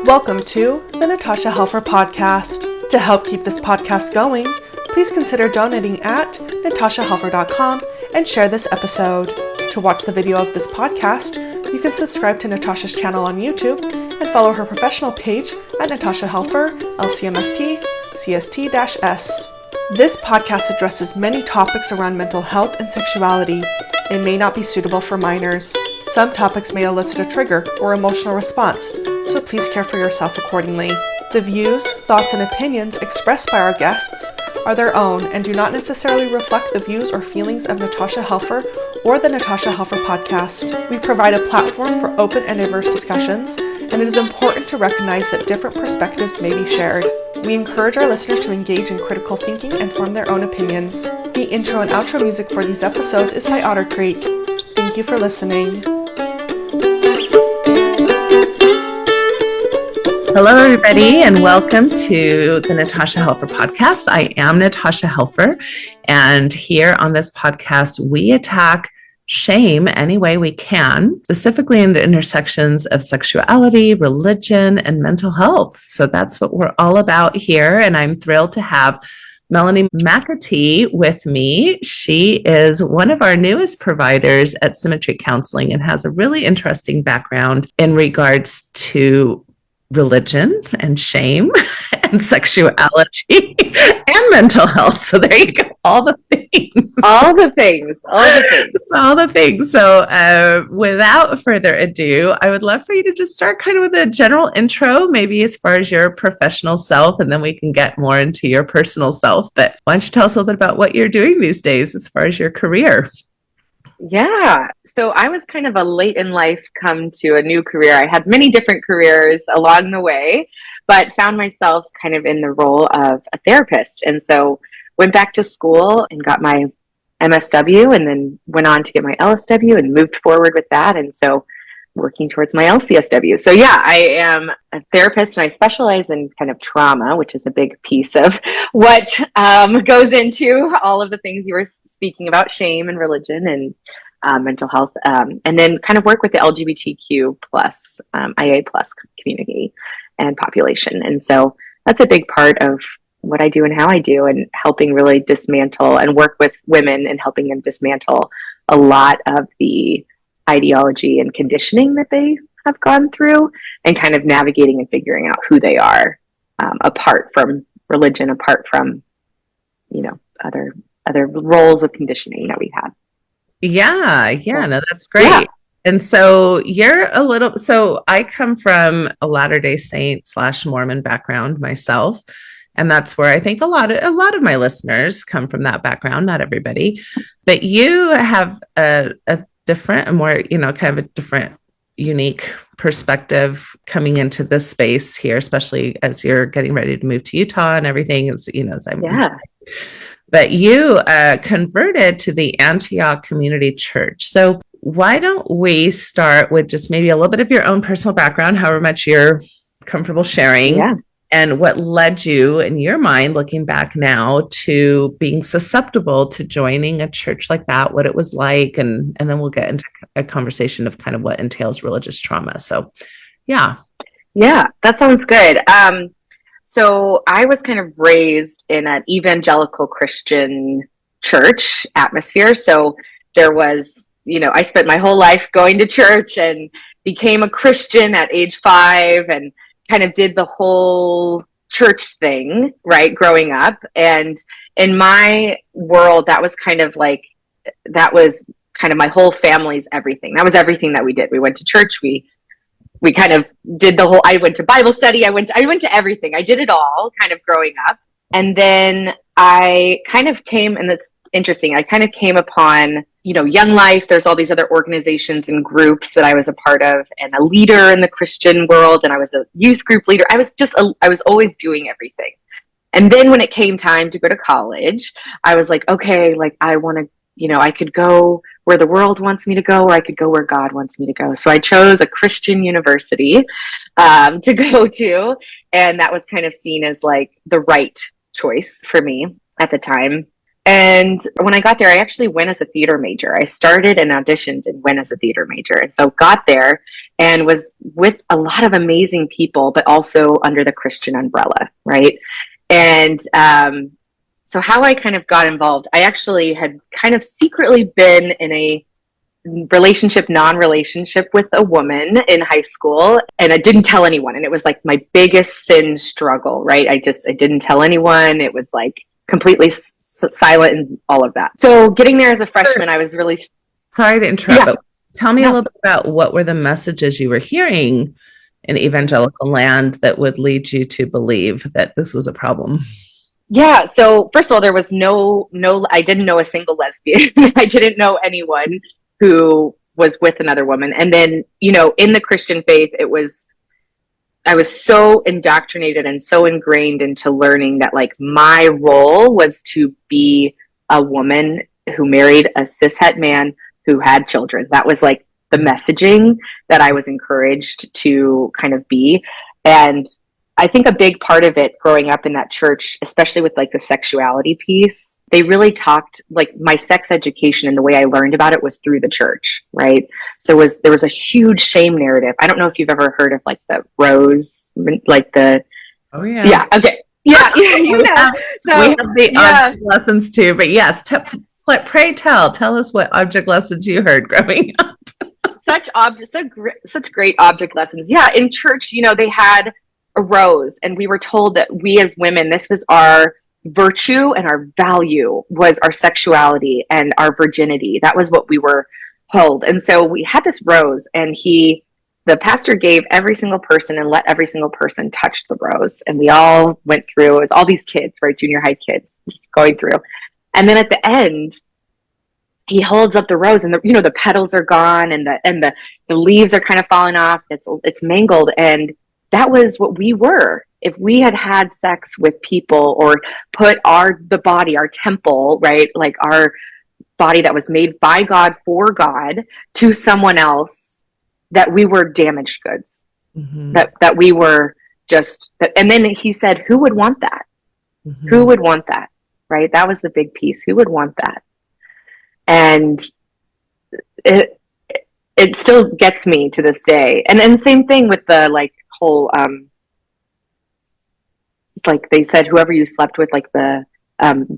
Welcome to the Natasha Helfer Podcast. To help keep this podcast going, please consider donating at natashahelfer.com and share this episode. To watch the video of this podcast, you can subscribe to Natasha's channel on YouTube and follow her professional page at Natasha Helfer, LCMFT, CST-S. This podcast addresses many topics around mental health and sexuality. It may not be suitable for minors. Some topics may elicit a trigger or emotional response, so please care for yourself accordingly. The views, thoughts, and opinions expressed by our guests are their own and do not necessarily reflect the views or feelings of Natasha Helfer or the Natasha Helfer Podcast. We provide a platform for open and diverse discussions, and it is important to recognize that different perspectives may be shared. We encourage our listeners to engage in critical thinking and form their own opinions. The intro and outro music for these episodes is by Otter Creek. Thank you for listening. Hello, everybody, and welcome to the Natasha Helfer Podcast. I am Natasha Helfer, and here on this podcast, we attack shame any way we can, specifically in the intersections of sexuality, religion, and mental health. So that's what we're all about here, and I'm thrilled to have Melanie Macatee with me. She is one of our newest providers at Symmetry Counseling and has a really interesting background in regards to religion and shame and sexuality and mental health. So there you go. All the things. All the things. So without further ado, I would love for you to just start kind of with a general intro, maybe as far as your professional self, and then we can get more into your personal self. But why don't you tell us a little bit about what you're doing these days as far as your career? Yeah. So I was kind of a late in life come to a new career. I had many different careers along the way, but found myself kind of in the role of a therapist. And so went back to school and got my MSW and then went on to get my LSW and moved forward with that. And so working towards my LCSW. So yeah, I am a therapist and I specialize in kind of trauma, which is a big piece of what goes into all of the things you were speaking about, shame and religion and mental health, and then kind of work with the LGBTQ plus, IA plus community and population. And so that's a big part of what I do and how I do, and helping really dismantle and work with women and helping them dismantle a lot of the ideology and conditioning that they have gone through, and kind of navigating and figuring out who they are, apart from religion, apart from, other roles of conditioning that we have. Yeah, no, that's great. Yeah. And so so I come from a Latter-day Saint / Mormon background myself. And that's where I think a lot of my listeners come from, that background, not everybody, but you have a different, a more, kind of a different, unique perspective coming into this space here, especially as you're getting ready to move to Utah and everything is, but you converted to the Antioch Community Church. So why don't we start with just maybe a little bit of your own personal background, however much you're comfortable sharing. Yeah. And what led you, in your mind, looking back now, to being susceptible to joining a church like that, what it was like, and then we'll get into a conversation of kind of what entails religious trauma. So, yeah. Yeah, that sounds good. So I was kind of raised in an evangelical Christian church atmosphere. So there was, I spent my whole life going to church and became a Christian at age 5 and kind of did the whole church thing, right, growing up. And in my world, that was kind of my whole family's everything. That was everything that we did. We went to church. We kind of did I went to Bible study. I went to everything. I did it all kind of growing up. And then I kind of came, and that's interesting, I kind of came upon, Young Life. There's all these other organizations and groups that I was a part of, and a leader in the Christian world. And I was a youth group leader. I was always doing everything. And then when it came time to go to college, I was like, okay, I want to, I could go where the world wants me to go, or I could go where God wants me to go. So I chose a Christian university to go to. And that was kind of seen as the right choice for me at the time. And when I got there, I actually went as a theater major. I started and auditioned and went as a theater major. And so got there and was with a lot of amazing people, but also under the Christian umbrella, right? And so how I kind of got involved, I actually had kind of secretly been in a non-relationship with a woman in high school, and I didn't tell anyone. And it was like my biggest sin struggle, right? I didn't tell anyone. It was like completely silent and all of that. So getting there as a freshman, I was really... Sorry to interrupt, but tell me a little bit about what were the messages you were hearing in evangelical land that would lead you to believe that this was a problem? Yeah. So first of all, there was no, I didn't know a single lesbian. I didn't know anyone who was with another woman. And then, you know, in the Christian faith, I was so indoctrinated and so ingrained into learning that like my role was to be a woman who married a cishet man who had children. That was like the messaging that I was encouraged to kind of be. And I think a big part of it growing up in that church, especially with like the sexuality piece, they really talked, like my sex education and the way I learned about it was through the church, right? So there was a huge shame narrative. I don't know if you've ever heard of like the rose, like the... Oh yeah. Yeah. Okay. Yeah. You know. We have the object lessons too, but yes, pray tell us what object lessons you heard growing up. Such great object lessons. Yeah. In church, you know, they had a rose, and we were told that we as women, this was our virtue and our value was our sexuality and our virginity. That was what we were told. And so we had this rose, and the pastor gave every single person and let every single person touch the rose. And we all went through, it was all these kids, right? Junior high kids just going through. And then at the end, he holds up the rose, and the petals are gone, and the leaves are kind of falling off. It's mangled. And that was what we were. If we had sex with people or put the body, our temple, right? Like our body that was made by God for God to someone else, that we were damaged goods, that we were just, and then he said, who would want that? Who would want that? Right? That was the big piece. Who would want that? And it still gets me to this day. And then same thing with the like whole, like they said, whoever you slept with, like the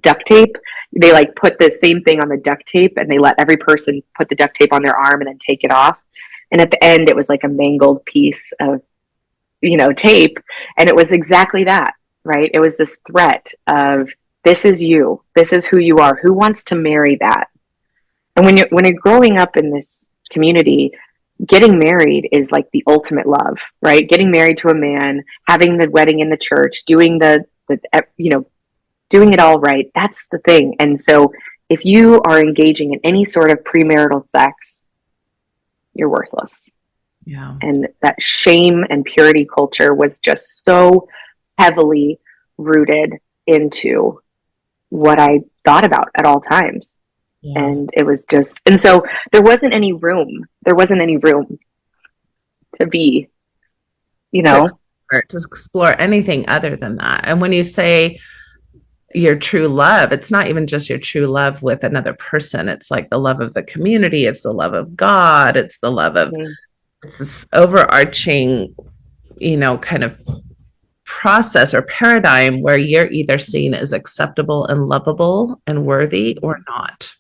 duct tape, they like put the same thing on the duct tape, and they let every person put the duct tape on their arm and then take it off. And at the end, it was like a mangled piece of, tape. And it was exactly that, right? It was this threat of, this is you. This is who you are. Who wants to marry that? And when you're growing up in this community, getting married is like the ultimate love, right? Getting married to a man, having the wedding in the church, doing doing it all right. That's the thing. And so if you are engaging in any sort of premarital sex, you're worthless. Yeah. And that shame and purity culture was just so heavily rooted into what I thought about at all times. Yeah. And it was just, and so there wasn't any room to be, to explore anything other than that. And when you say your true love, it's not even just your true love with another person. It's like the love of the community. It's the love of God. It's the love of, it's this overarching, kind of process or paradigm where you're either seen as acceptable and lovable and worthy or not.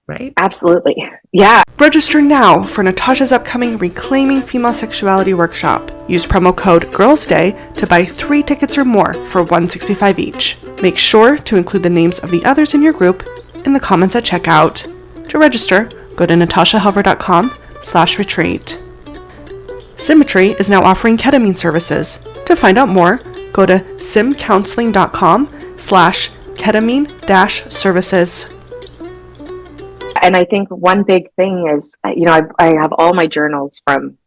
Right? Absolutely. Yeah. Register now for Natasha's upcoming Reclaiming Female Sexuality workshop. Use promo code GIRLSDAY to buy 3 tickets or more for $165 each. Make sure to include the names of the others in your group in the comments at checkout. To register, go to natashahelfer.com/retreat. Symmetry is now offering ketamine services. To find out more, go to simcounseling.com/ketamine-services. And I think one big thing is, I have all my journals from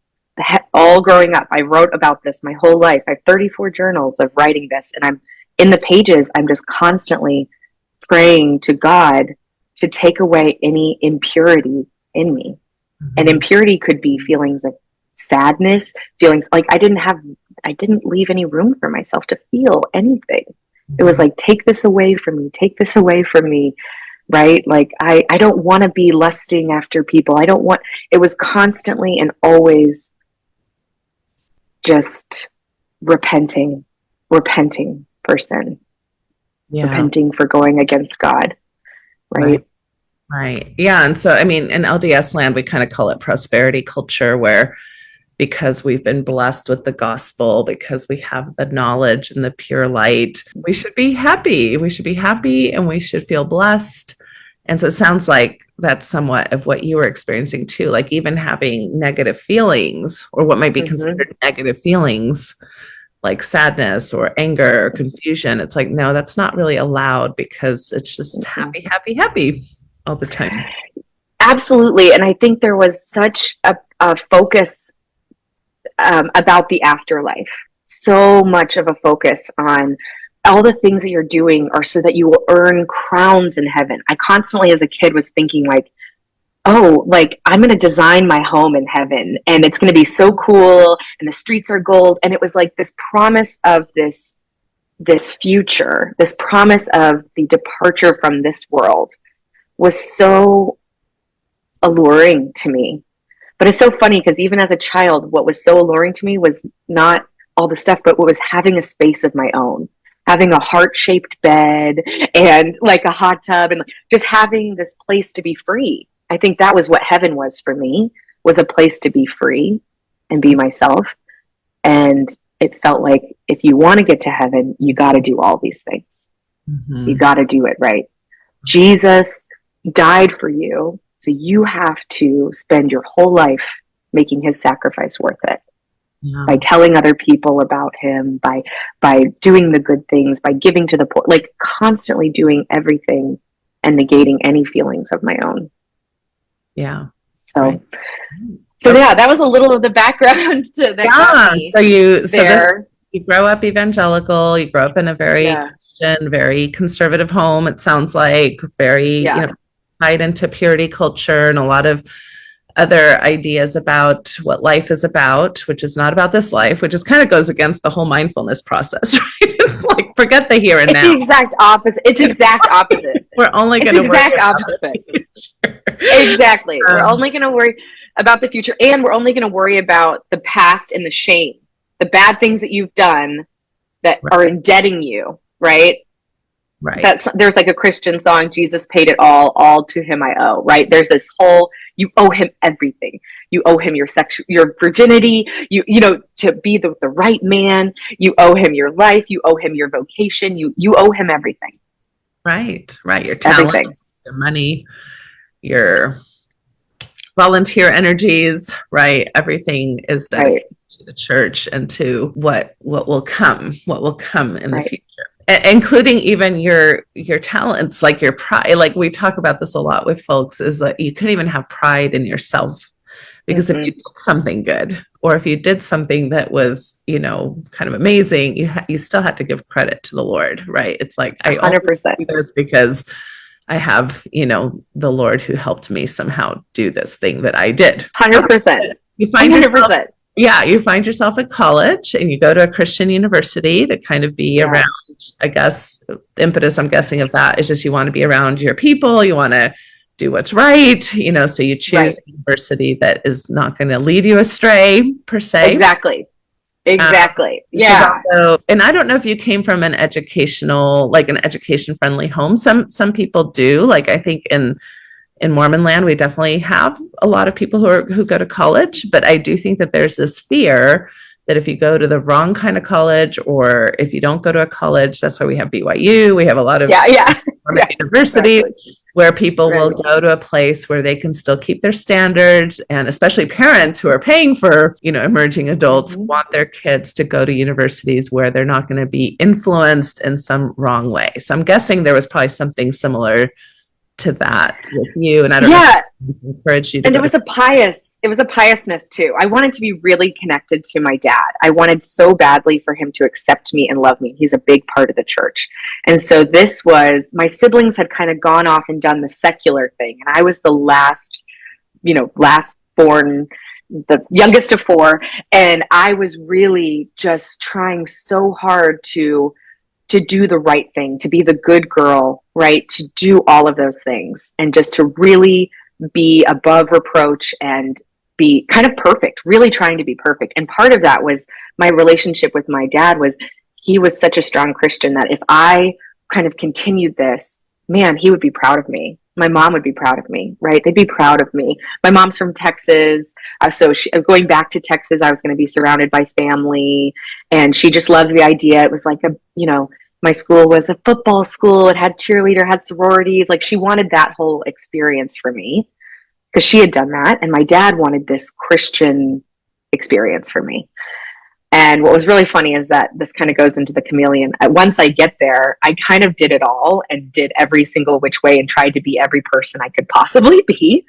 all growing up. I wrote about this my whole life. I have 34 journals of writing this, and I'm in the pages. I'm just constantly praying to God to take away any impurity in me. And impurity could be feelings of sadness, feelings like I didn't leave any room for myself to feel anything. It was like, take this away from me, take this away from me. right? Like I don't want to be lusting after people. It was constantly and always just repenting for sin, repenting for going against God, right? Right. Yeah. And so, I mean, in LDS land, we kind of call it prosperity culture, where because we've been blessed with the gospel, because we have the knowledge and the pure light, we should be happy. We should be happy and we should feel blessed. And so it sounds like that's somewhat of what you were experiencing too, like even having negative feelings or what might be considered negative feelings, like sadness or anger or confusion. It's like, no, that's not really allowed, because it's just happy, happy, happy all the time. Absolutely. And I think there was such a focus about the afterlife. So much of a focus on all the things that you're doing are so that you will earn crowns in heaven. I constantly, as a kid, was thinking like, oh, like I'm going to design my home in heaven and it's going to be so cool and the streets are gold. And it was like this promise of this future, this promise of the departure from this world was so alluring to me. But it's so funny because even as a child, what was so alluring to me was not all the stuff, but what was having a space of my own, having a heart-shaped bed and like a hot tub and just having this place to be free. I think that was what heaven was for me, was a place to be free and be myself. And it felt like if you want to get to heaven, you got to do all these things. You got to do it right. Jesus died for you. So you have to spend your whole life making his sacrifice worth it. By telling other people about him, by doing the good things, by giving to the poor, like constantly doing everything and negating any feelings of my own. Yeah. So yeah, that was a little of the background to that. Yeah. You grow up evangelical, you grow up in a very Christian, very conservative home. It sounds like very, tied into purity culture and a lot of other ideas about what life is about, which is not about this life, which is kind of goes against the whole mindfulness process, right? It's like, forget the here and now. It's the exact opposite. It's exact opposite. We're only going to exact opposite. Exactly. We're only going to worry about the future, and we're only going to worry about the past and the shame, the bad things that you've done that are indebting you, right? Right. There's like a Christian song, Jesus paid it all to him I owe, right? There's this whole, you owe him everything. You owe him your virginity, you know, to be the right man. You owe him your life. You owe him your vocation. You owe him everything. Right. Your talent, your money, your volunteer energies, right? Everything is dedicated to the church and to what will come in the future. Including even your talents, like your pride. Like we talk about this a lot with folks, is that you couldn't even have pride in yourself, because if you did something good, or if you did something that was, you know, kind of amazing, you still had to give credit to the Lord, right? It's like, I 100% do this because I have, you know, the Lord who helped me somehow do this thing that I did. 100%. You find 100%. You find yourself at college and you go to a Christian university to kind of be around, I guess, the impetus, I'm guessing, of that is just you want to be around your people. You want to do what's right, you know, so you choose a university that is not going to lead you astray, per se. Exactly. And I don't know if you came from an education friendly home. Some people do. Like, I think in Mormon land, we definitely have a lot of people who go to college, but I do think that there's this fear that if you go to the wrong kind of college, or if you don't go to a college, that's why we have BYU. We have a lot of universities where people will go to a place where they can still keep their standards, and especially parents who are paying for, you know, emerging adults want their kids to go to universities where they're not going to be influenced in some wrong way. So I'm guessing there was probably something similar to that with you, and I don't know if encouraged you to. And it was a piousness too. I wanted to be really connected to my dad. I wanted so badly for him to accept me and love me. He's a big part of the church. And so my siblings had kind of gone off and done the secular thing, and I was the last born, the youngest of four, and I was really just trying so hard to to do the right thing, to be the good girl, right? To do all of those things and just to really be above reproach and be kind of perfect, really trying to be perfect. And part of that was my relationship with my dad was he was such a strong Christian that if I kind of continued this, man, he would be proud of me. My mom would be proud of me, right? They'd be proud of me. My mom's from Texas. Going back to Texas, I was going to be surrounded by family. And she just loved the idea. It was like my school was a football school. It had cheerleader, had sororities. Like she wanted that whole experience for me because she had done that. And my dad wanted this Christian experience for me. And what was really funny is that this kind of goes into the chameleon. Once I get there, I kind of did it all and did every single which way and tried to be every person I could possibly be.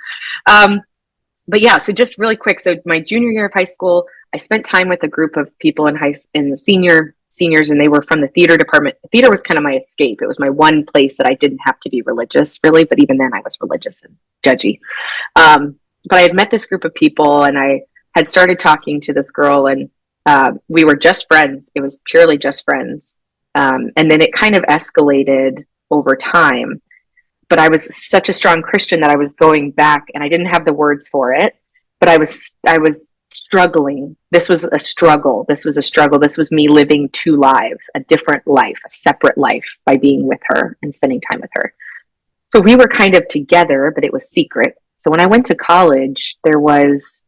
But yeah, so just really quick. So my junior year of high school, I spent time with a group of people in the seniors, and they were from the theater department. Theater was kind of my escape. It was my one place that I didn't have to be religious, really. But even then, I was religious and judgy. But I had met this group of people, and I had started talking to this girl, and we were just friends. It was purely just friends. And then it kind of escalated over time. But I was such a strong Christian that I was going back and I didn't have the words for it, but I was struggling. This was a struggle. This was me living two lives, a different life, a separate life by being with her and spending time with her. So we were kind of together, but it was secret. So when I went to college, there was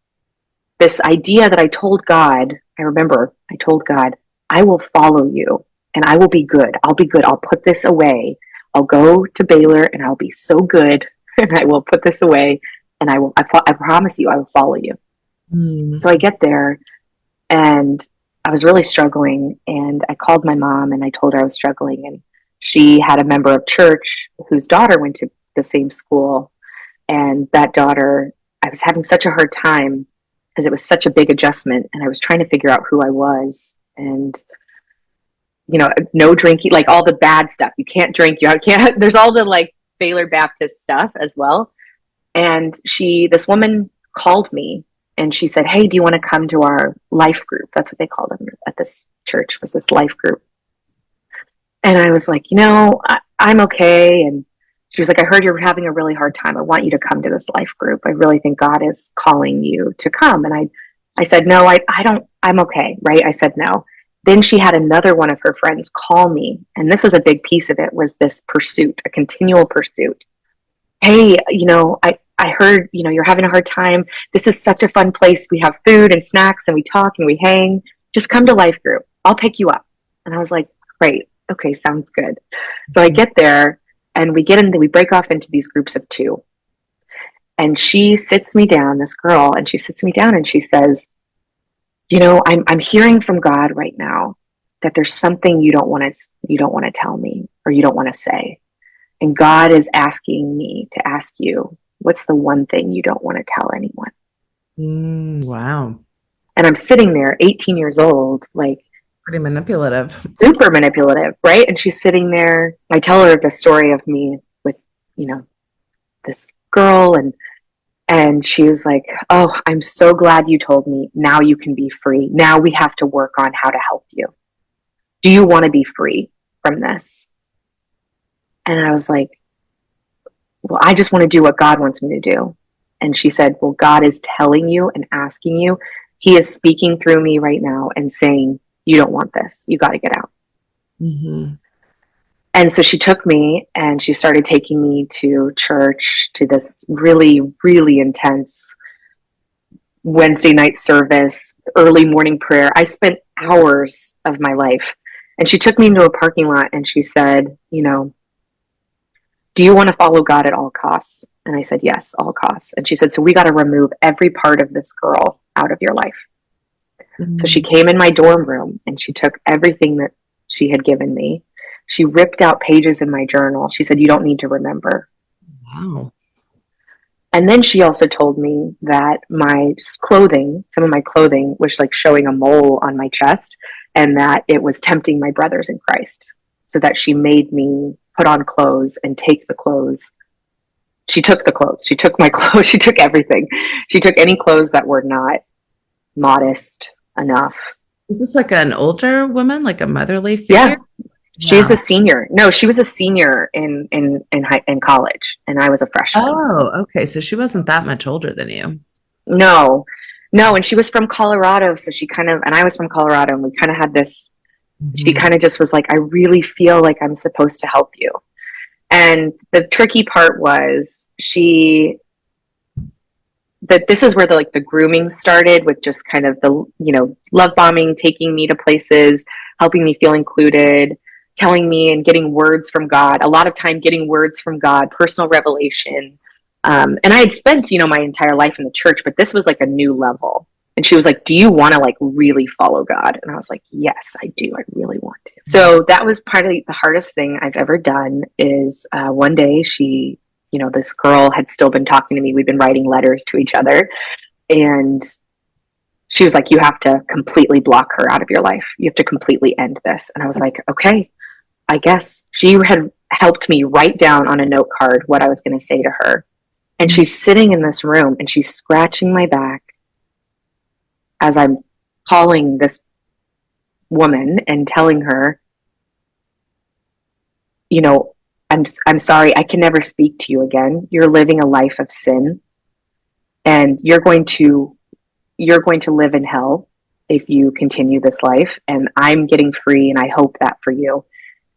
this idea that I told God, I remember I told God, I will follow you and I will be good. I'll be good. I'll put this away. I'll go to Baylor and I'll be so good and I will put this away and I promise you, I will follow you. So I get there and I was really struggling and I called my mom and I told her I was struggling, and she had a member of church whose daughter went to the same school, and that daughter, I was having such a hard time because it was such a big adjustment and I was trying to figure out who I was, and no drinking, like all the bad stuff. You can't drink, there's all the like Baylor Baptist stuff as well. And this woman called me and she said, hey, do you want to come to our life group? That's what they called them at this church, was this life group. And I was like, I'm okay. And she was like, I heard you're having a really hard time. I want you to come to this life group. I really think God is calling you to come. And I said, no, I'm okay. Right. I said, no. Then she had another one of her friends call me. And this was a big piece of it, was this pursuit, a continual pursuit. Hey, I heard, you're having a hard time. This is such a fun place. We have food and snacks and we talk and we hang. Just come to life group. I'll pick you up. And I was like, great. Okay. Sounds good. So I get there and we break off into these groups of two. And she sits me down, this girl, and she sits me down and she says, I'm hearing from God right now that there's something you don't want to tell me or you don't want to say. And God is asking me to ask you, what's the one thing you don't want to tell anyone? Wow. And I'm sitting there, 18 years old, like pretty manipulative, super manipulative, right? And she's sitting there. I tell her the story of me with, this girl, and she was like, oh, I'm so glad you told me. Now you can be free. Now we have to work on how to help you. Do you want to be free from this? And I was like, well, I just want to do what God wants me to do. And she said, well, God is telling you and asking you. He is speaking through me right now and saying, you don't want this. You got to get out. Mm-hmm. And so she took me and she started taking me to church, to this really, really intense Wednesday night service, early morning prayer. I spent hours of my life. And she took me into a parking lot and she said, do you want to follow God at all costs? And I said, yes, all costs. And she said, so we got to remove every part of this girl out of your life. Mm-hmm. So she came in my dorm room and she took everything that she had given me. She ripped out pages in my journal. She said, you don't need to remember. Wow. And then she also told me that some of my clothing was like showing a mole on my chest, and that it was tempting my brothers in Christ. So that she made me put on clothes and take the clothes. She took the clothes. She took my clothes. She took everything. She took any clothes that were not modest enough. Is this like an older woman, like a motherly figure? Yeah. She's a senior. No, she was a senior in college, and I was a freshman. Oh, okay. So she wasn't that much older than you. No, and she was from Colorado, so she kind of, and I was from Colorado, and we kind of had this. She kind of just was like, I really feel like I'm supposed to help you. And the tricky part was that this is where the grooming started, with just kind of the, love bombing, taking me to places, helping me feel included, telling me and getting words from God, a lot of time getting words from God, personal revelation. And I had spent, my entire life in the church, but this was like a new level. And she was like, do you want to really follow God? And I was like, yes, I do. I really want to. So that was probably the hardest thing I've ever done. Is one day she, this girl had still been talking to me. We'd been writing letters to each other. And she was like, you have to completely block her out of your life. You have to completely end this. And I was like, okay, I guess. She had helped me write down on a note card what I was going to say to her. And she's sitting in this room and she's scratching my back as I'm calling this woman and telling her, I'm sorry, I can never speak to you again. You're living a life of sin, and you're going to live in hell if you continue this life. And I'm getting free, and I hope that for you.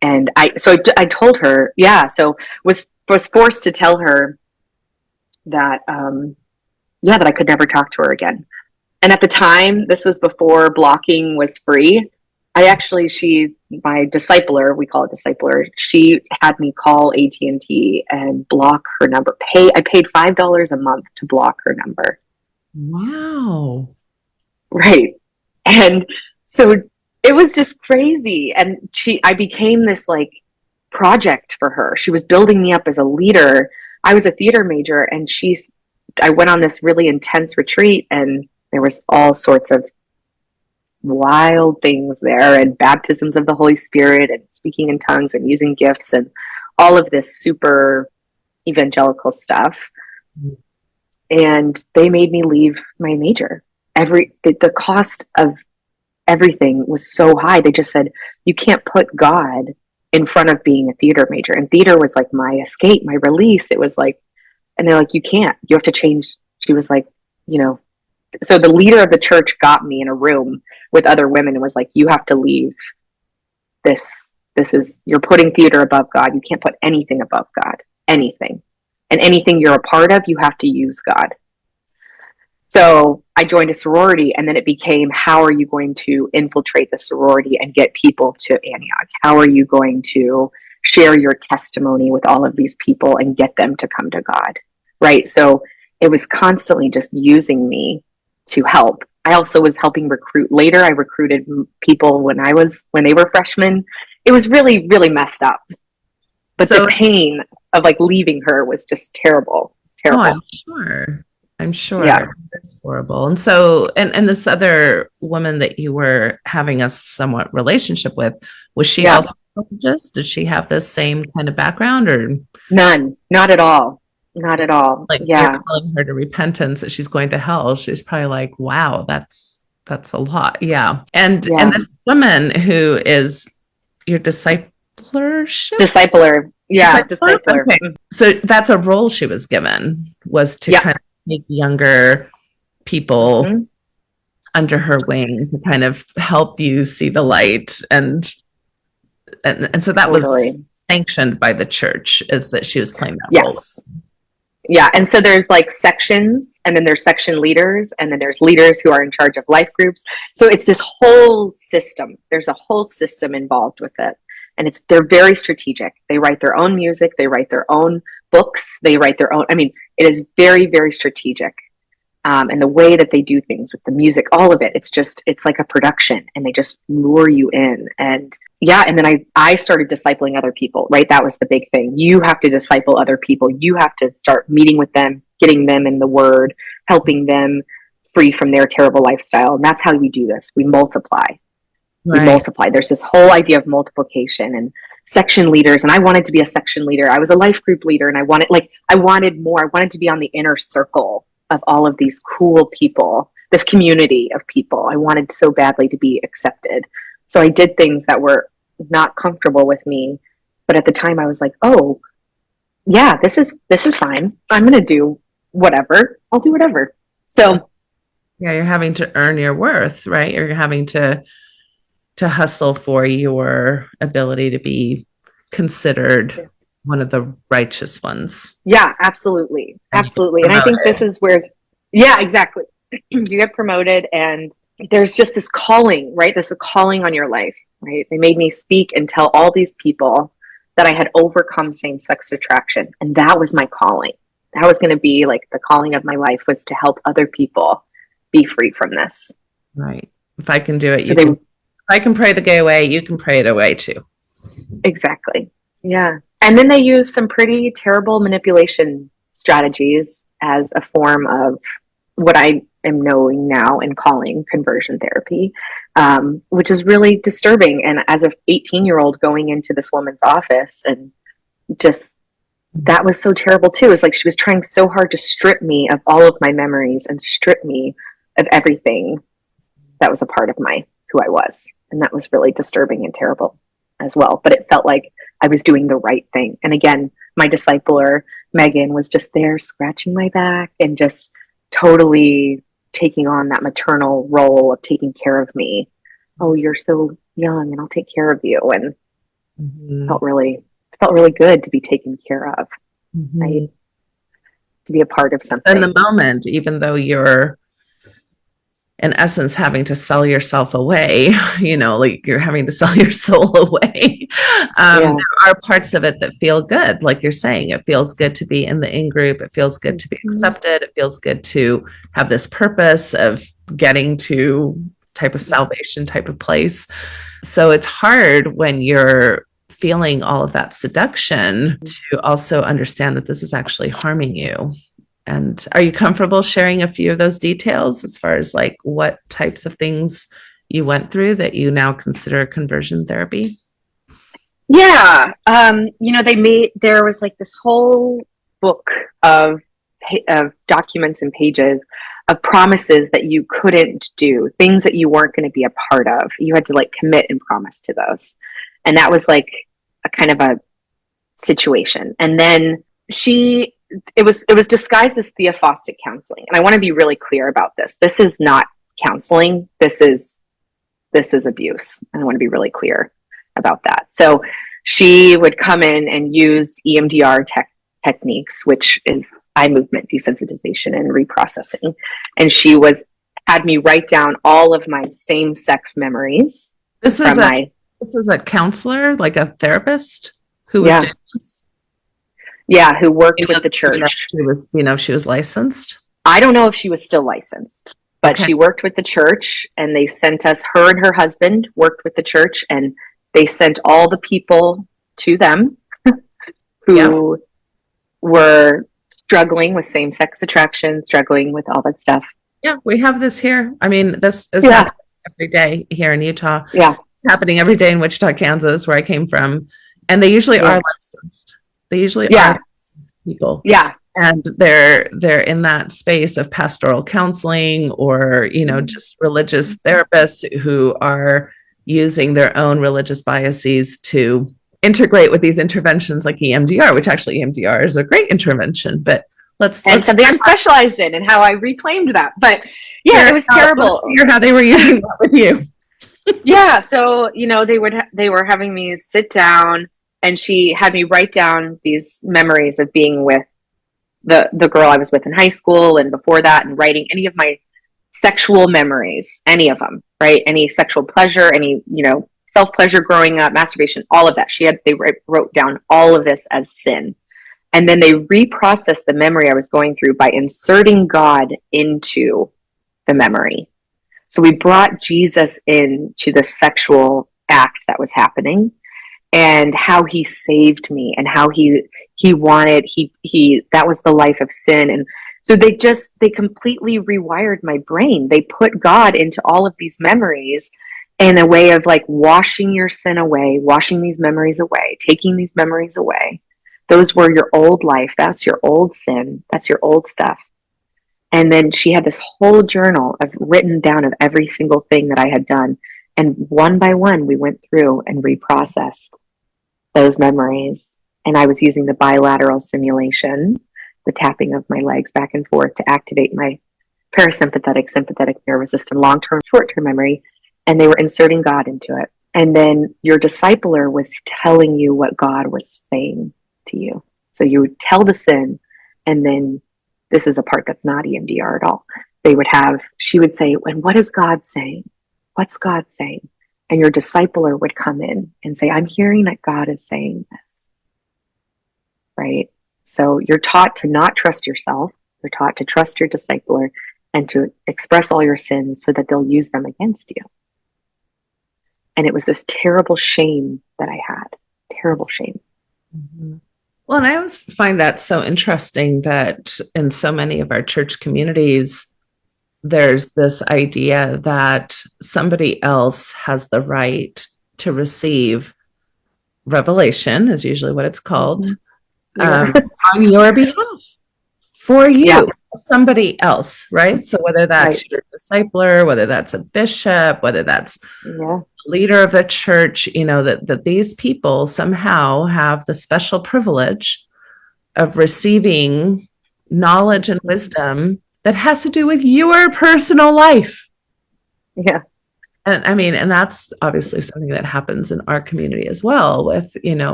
And I told her, was forced to tell her that, that I could never talk to her again. And at the time, this was before blocking was free. My discipler, we call it discipler, she had me call AT&T and block her number. I paid $5 a month to block her number. Wow. Right. And so it was just crazy. And I became this project for her. She was building me up as a leader. I was a theater major, and I went on this really intense retreat, and there was all sorts of wild things there, and baptisms of the Holy Spirit, and speaking in tongues, and using gifts, and all of this super evangelical stuff. And they made me leave my major. The cost of everything was so high. They just said, you can't put God in front of being a theater major. And theater was like my escape, my release. It was like, and they're like, you can't, you have to change. She was like, so the leader of the church got me in a room with other women and was like, you have to leave this. You're putting theater above God. You can't put anything above God, anything. And anything you're a part of, you have to use God. So I joined a sorority, and then it became, how are you going to infiltrate the sorority and get people to Antioch? How are you going to share your testimony with all of these people and get them to come to God? Right. So it was constantly just using me to help. I also was helping recruit. Later, I recruited people when they were freshmen. It was really, really messed up. But the pain of leaving her was just terrible. It's terrible. Oh, I'm sure. Yeah. It's horrible. And so, and this other woman that you were having a somewhat relationship with, was she also religious? Did she have the same kind of background, or? None, not at all. Not at all. You're calling her to repentance, that she's going to hell. She's probably like, wow, that's a lot. Yeah. And this woman who is your discipler. Yeah. Discipler. Okay. So that's a role she was given, was to kind of take younger people under her wing to kind of help you see the light. And so that was sanctioned by the church, is that she was playing that role. Yeah. And so there's sections, and then there's section leaders, and then there's leaders who are in charge of life groups. So it's this whole system. There's a whole system involved with it. And they're very strategic. They write their own music. They write their own books. They write their own, it is very, very strategic. And the way that they do things with the music, all of it, it's like a production, and they just lure you in. And and then I started discipling other people, right? That was the big thing. You have to disciple other people. You have to start meeting with them, getting them in the word, helping them free from their terrible lifestyle. And that's how you do this. We multiply. Right. We multiply. There's this whole idea of multiplication and section leaders. And I wanted to be a section leader. I was a life group leader, and I wanted more. I wanted to be on the inner circle of all of these cool people, this community of people. I wanted so badly to be accepted. So I did things that were not comfortable with me. But at the time I was like, oh yeah, this is fine. I'm going to do whatever. I'll do whatever. So yeah, you're having to earn your worth, right? You're having to hustle for your ability to be considered one of the righteous ones. Yeah, absolutely. Absolutely. And I think this is where, yeah, exactly. You get promoted and there's just this calling, right? This is a calling on your life, right? They made me speak and tell all these people that I had overcome same-sex attraction. And that was my calling. That was going to be like the calling of my life, was to help other people be free from this. Right. If I can do it, so if I can pray the gay away, you can pray it away too. Exactly. Yeah. And then they use some pretty terrible manipulation strategies as a form of what I am knowing now and calling conversion therapy, which is really disturbing. And as an 18-year-old going into this woman's office, and just, that was so terrible too. It was like she was trying so hard to strip me of all of my memories and strip me of everything that was a part of who I was. And that was really disturbing and terrible as well. But it felt like I was doing the right thing. And again, my discipler, Megan, was just there scratching my back and just totally taking on that maternal role of taking care of me. Oh, you're so young and I'll take care of you. And felt really good to be taken care of, right? To be a part of something. In the moment, even though you're in essence having to sell yourself away, like you're having to sell your soul away. There are parts of it that feel good. Like you're saying, it feels good to be in the in-group. It feels good to be accepted. It feels good to have this purpose of getting to type of salvation type of place. So it's hard when you're feeling all of that seduction to also understand that this is actually harming you. And are you comfortable sharing a few of those details as far as like what types of things you went through that you now consider conversion therapy? Yeah. There was like this whole book of documents and pages of promises that you couldn't do, things that you weren't going to be a part of. You had to like commit and promise to those. And that was like a kind of a situation. And then it was disguised as theophostic counseling. And I want to be really clear about this. This is not counseling. This is abuse. And I want to be really clear about that. So she would come in and use EMDR techniques, which is eye movement desensitization and reprocessing. And she had me write down all of my same-sex memories. This is a counselor, like a therapist who was doing this? Yeah, who worked with the church. She was licensed? I don't know if she was still licensed, but she worked with the church, and they sent us, her and her husband worked with the church, and they sent all the people to them who were struggling with same-sex attraction, struggling with all that stuff. Yeah, we have this here. I mean, this is happening every day here in Utah. Yeah. It's happening every day in Wichita, Kansas, where I came from. And they usually are licensed. They usually are licensed people. Yeah. And they're in that space of pastoral counseling or, just religious therapists who are using their own religious biases to integrate with these interventions like EMDR, which actually EMDR is a great intervention, but let's something I'm specialized in and how I reclaimed that. But it was terrible. Let's hear how they were using that with you. So, they were having me sit down, and she had me write down these memories of being with the girl I was with in high school and before that, and writing any of my sexual memories, any of them, right? Any sexual pleasure, any, self-pleasure growing up, masturbation, all of that. They wrote down all of this as sin. And then they reprocessed the memory I was going through by inserting God into the memory. So we brought Jesus into the sexual act that was happening, and how he saved me, and how he that was the life of sin. And so they completely rewired my brain. They put God into all of these memories in a way of like washing your sin away, washing these memories away, taking these memories away. Those were your old life. That's your old sin. That's your old stuff. And then she had this whole journal written down of every single thing that I had done. And one by one, we went through and reprocessed those memories. And I was using the bilateral simulation, the tapping of my legs back and forth to activate my parasympathetic, sympathetic nervous system, long-term, short-term memory. And they were inserting God into it. And then your discipler was telling you what God was saying to you. So you would tell the sin, and then this is a part that's not EMDR at all. She would say, and what is God saying? What's God saying? And your discipler would come in and say, I'm hearing that God is saying this. Right? So you're taught to not trust yourself. You're taught to trust your discipler and to express all your sins so that they'll use them against you. And it was this terrible shame that I had. Terrible shame. Mm-hmm. Well, and I always find that so interesting that in so many of our church communities, there's this idea that somebody else has the right to receive revelation, is usually what it's called, on your behalf, for you, somebody else, right? So whether that's your discipler, whether that's a bishop, whether that's leader of the church, that these people somehow have the special privilege of receiving knowledge and wisdom that has to do with your personal life. Yeah. And that's obviously something that happens in our community as well with,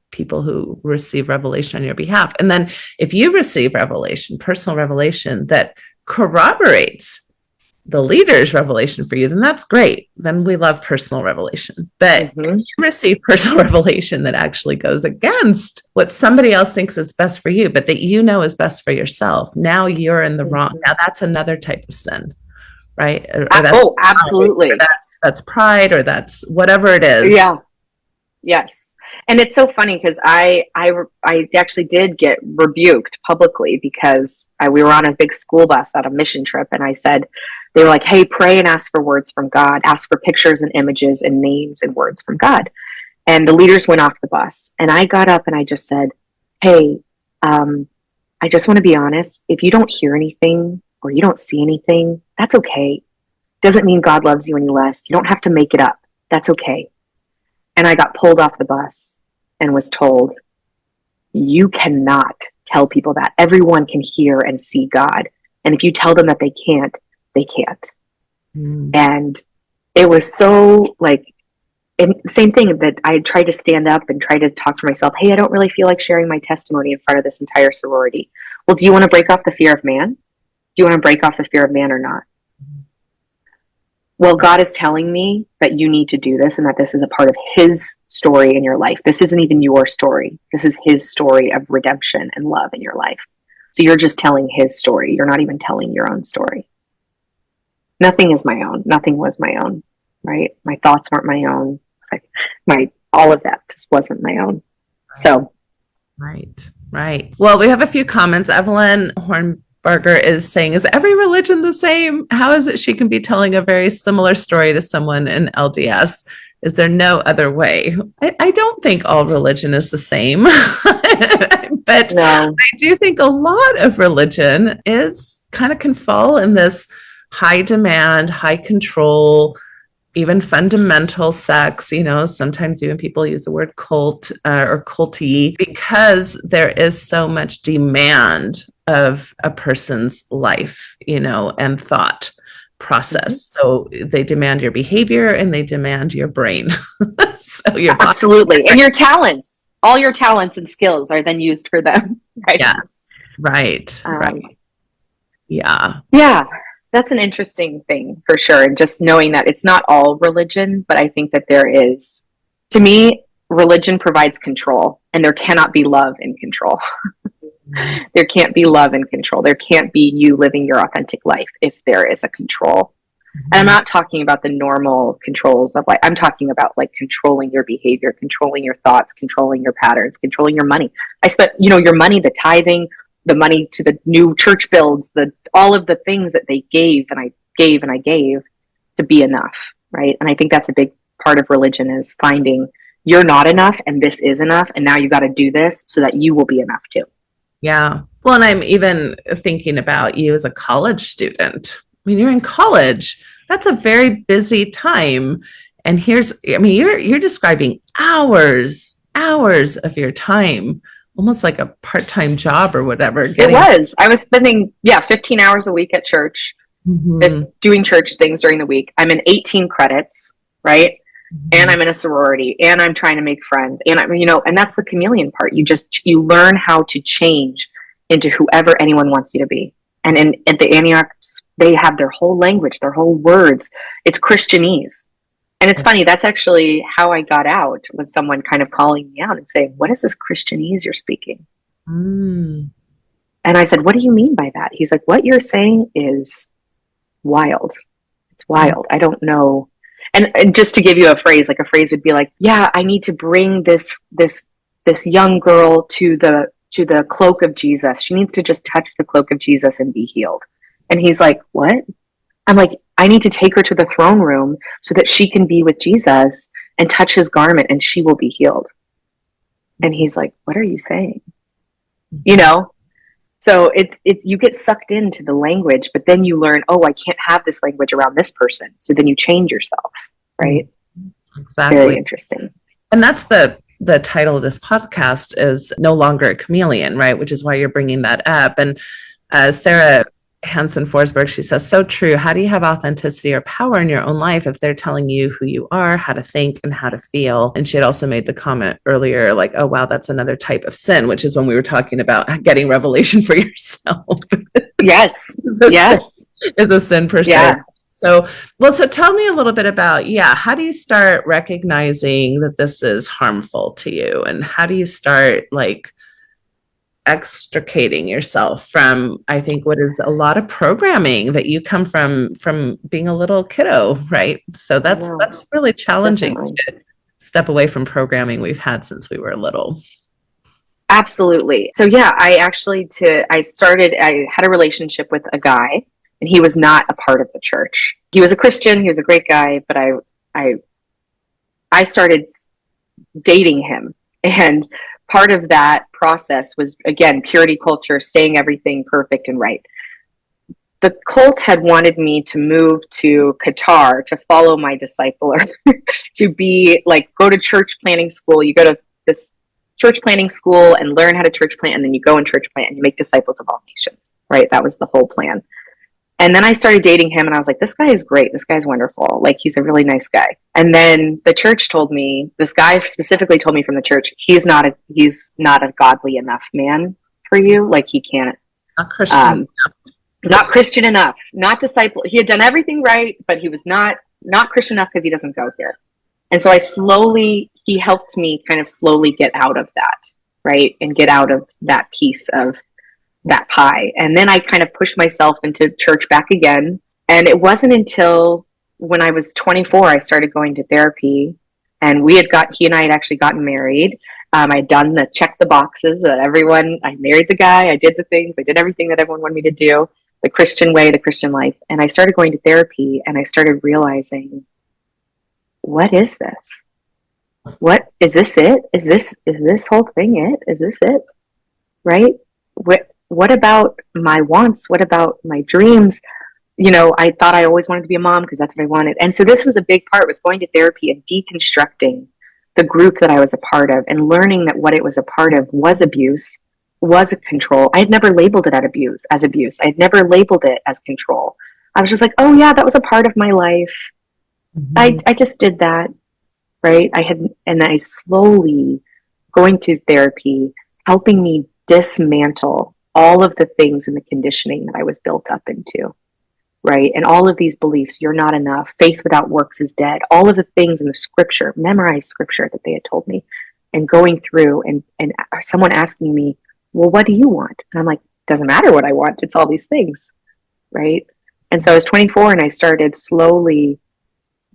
people who receive revelation on your behalf. And then if you receive revelation, personal revelation that corroborates the leader's revelation for you, then that's great. Then we love personal revelation. But if you receive personal revelation that actually goes against what somebody else thinks is best for you, but that is best for yourself, now you're in the wrong. Now that's another type of sin, right? Absolutely. Or that's pride, or that's whatever it is. Yeah. Yes. And it's so funny because I actually did get rebuked publicly because we were on a big school bus on a mission trip, and I said, they were like, hey, pray and ask for words from God, ask for pictures and images and names and words from God. And the leaders went off the bus, and I got up and I just said, hey, I just want to be honest. If you don't hear anything or you don't see anything, that's okay. Doesn't mean God loves you any less. You don't have to make it up. That's okay. And I got pulled off the bus and was told, you cannot tell people that. Everyone can hear and see God. And if you tell them that they can't, they can't. And it was so same thing that I tried to stand up and try to talk to myself. Hey, I don't really feel like sharing my testimony in front of this entire sorority. Well, do you want to break off the fear of man? Do you want to break off the fear of man or not? Well, God is telling me that you need to do this and that this is a part of his story in your life. This isn't even your story. This is his story of redemption and love in your life. So you're just telling his story. You're not even telling your own story. Nothing is my own. Nothing was my own, right? My thoughts weren't my own. All of that just wasn't my own. So. Right. Well, we have a few comments. Evelyn Hornberger is saying, is every religion the same? How is it she can be telling a very similar story to someone in LDS? Is there no other way? I don't think all religion is the same, but no. I do think a lot of religion can fall in this high demand, high control, even fundamental sex. Sometimes even people use the word cult or culty, because there is so much demand of a person's life, and thought process. So they demand your behavior and they demand your brain. Absolutely. And your talents, all your talents and skills are then used for them. Right? Yes. Right. Yeah. Yeah. That's an interesting thing for sure. And just knowing that it's not all religion, but I think that there is, to me, religion provides control, and there cannot be love in control. There can't be love in control. There can't be you living your authentic life if there is a control. And I'm not talking about the normal controls of I'm talking about controlling your behavior, controlling your thoughts, controlling your patterns, controlling your money. I spent, your money, the tithing, the money to the new church builds, all of the things that they gave and I gave to be enough, right? And I think that's a big part of religion, is finding you're not enough and this is enough, and now you got to do this so that you will be enough too. Yeah. Well, and I'm even thinking about you as a college student. You're in college. That's a very busy time. And you're describing hours of your time, almost like a part-time job or whatever. I was spending 15 hours a week at church, doing church things during the week. I'm in 18 credits, right? And I'm in a sorority, and I'm trying to make friends, and and that's the chameleon part. You learn how to change into whoever anyone wants you to be. And at the Antioch, they have their whole language, their whole words. It's Christianese. And it's funny, that's actually how I got out, was someone kind of calling me out and saying, what is this Christianese you're speaking? And I said, what do you mean by that? He's like, what you're saying is wild. It's wild. I don't know. And just to give you a phrase would be like, yeah, I need to bring this young girl to the cloak of Jesus. She needs to just touch the cloak of Jesus and be healed. And he's like, what? I'm like, I need to take her to the throne room so that she can be with Jesus and touch his garment and she will be healed. And he's like, what are you saying? So it's you get sucked into the language, but then you learn, oh, I can't have this language around this person. So then you change yourself, right? Exactly. Very interesting. And that's the title of this podcast, is No Longer a Chameleon, right? Which is why you're bringing that up. And Sarah Hansen Forsberg, she says, so true. How do you have authenticity or power in your own life if they're telling you who you are, how to think, and how to feel? And she had also made the comment earlier, like, oh, wow, that's another type of sin, which is when we were talking about getting revelation for yourself. Yes. Is a sin per se. Yeah. So tell me a little bit about, how do you start recognizing that this is harmful to you? And how do you start extricating yourself from, I think, what is a lot of programming that you come from being a little kiddo, right? So that's really challenging. To step away from programming we've had since we were little. Absolutely. So I had a relationship with a guy, and he was not a part of the church. He was a Christian. He was a great guy, but I started dating him, and part of that process was, again, purity culture, staying everything perfect and right. The cult had wanted me to move to Qatar to follow my discipler, to be go to church planning school. You go to this church planning school and learn how to church plant, and then you go and church plant and you make disciples of all nations, right? That was the whole plan. And then I started dating him, and I was like, this guy is great. This guy's wonderful. He's a really nice guy. And then the church told me, this guy specifically told me from the church, he's not a godly enough man for you. He can't. Not Christian. Not Christian enough. Not disciple. He had done everything right, but he was not Christian enough because he doesn't go here. And so he helped me kind of slowly get out of that, right? And get out of that piece of that pie. And then I kind of pushed myself into church back again. And it wasn't until when I was 24, I started going to therapy, and he and I had actually gotten married. I'd done check the boxes that I married the guy, I did the things, I did everything that everyone wanted me to do, the Christian way, the Christian life. And I started going to therapy, and I started realizing, what is this? What is this? Is this whole thing it? Is this it? Right? What about my wants? What about my dreams? I thought I always wanted to be a mom because that's what I wanted. And so this was a big part, was going to therapy and deconstructing the group that I was a part of, and learning that what it was a part of was abuse, was a control. I had never labeled it as abuse. I had never labeled it as control. I was just like, oh yeah, that was a part of my life. Mm-hmm. I just did that. Right. I slowly, going through therapy, helping me dismantle all of the things in the conditioning that I was built up into, right? And all of these beliefs, you're not enough, faith without works is dead, all of the things in the scripture, memorized scripture that they had told me, and going through and someone asking me, well, what do you want? And I'm like, doesn't matter what I want, it's all these things, right? And so I was 24, and I started slowly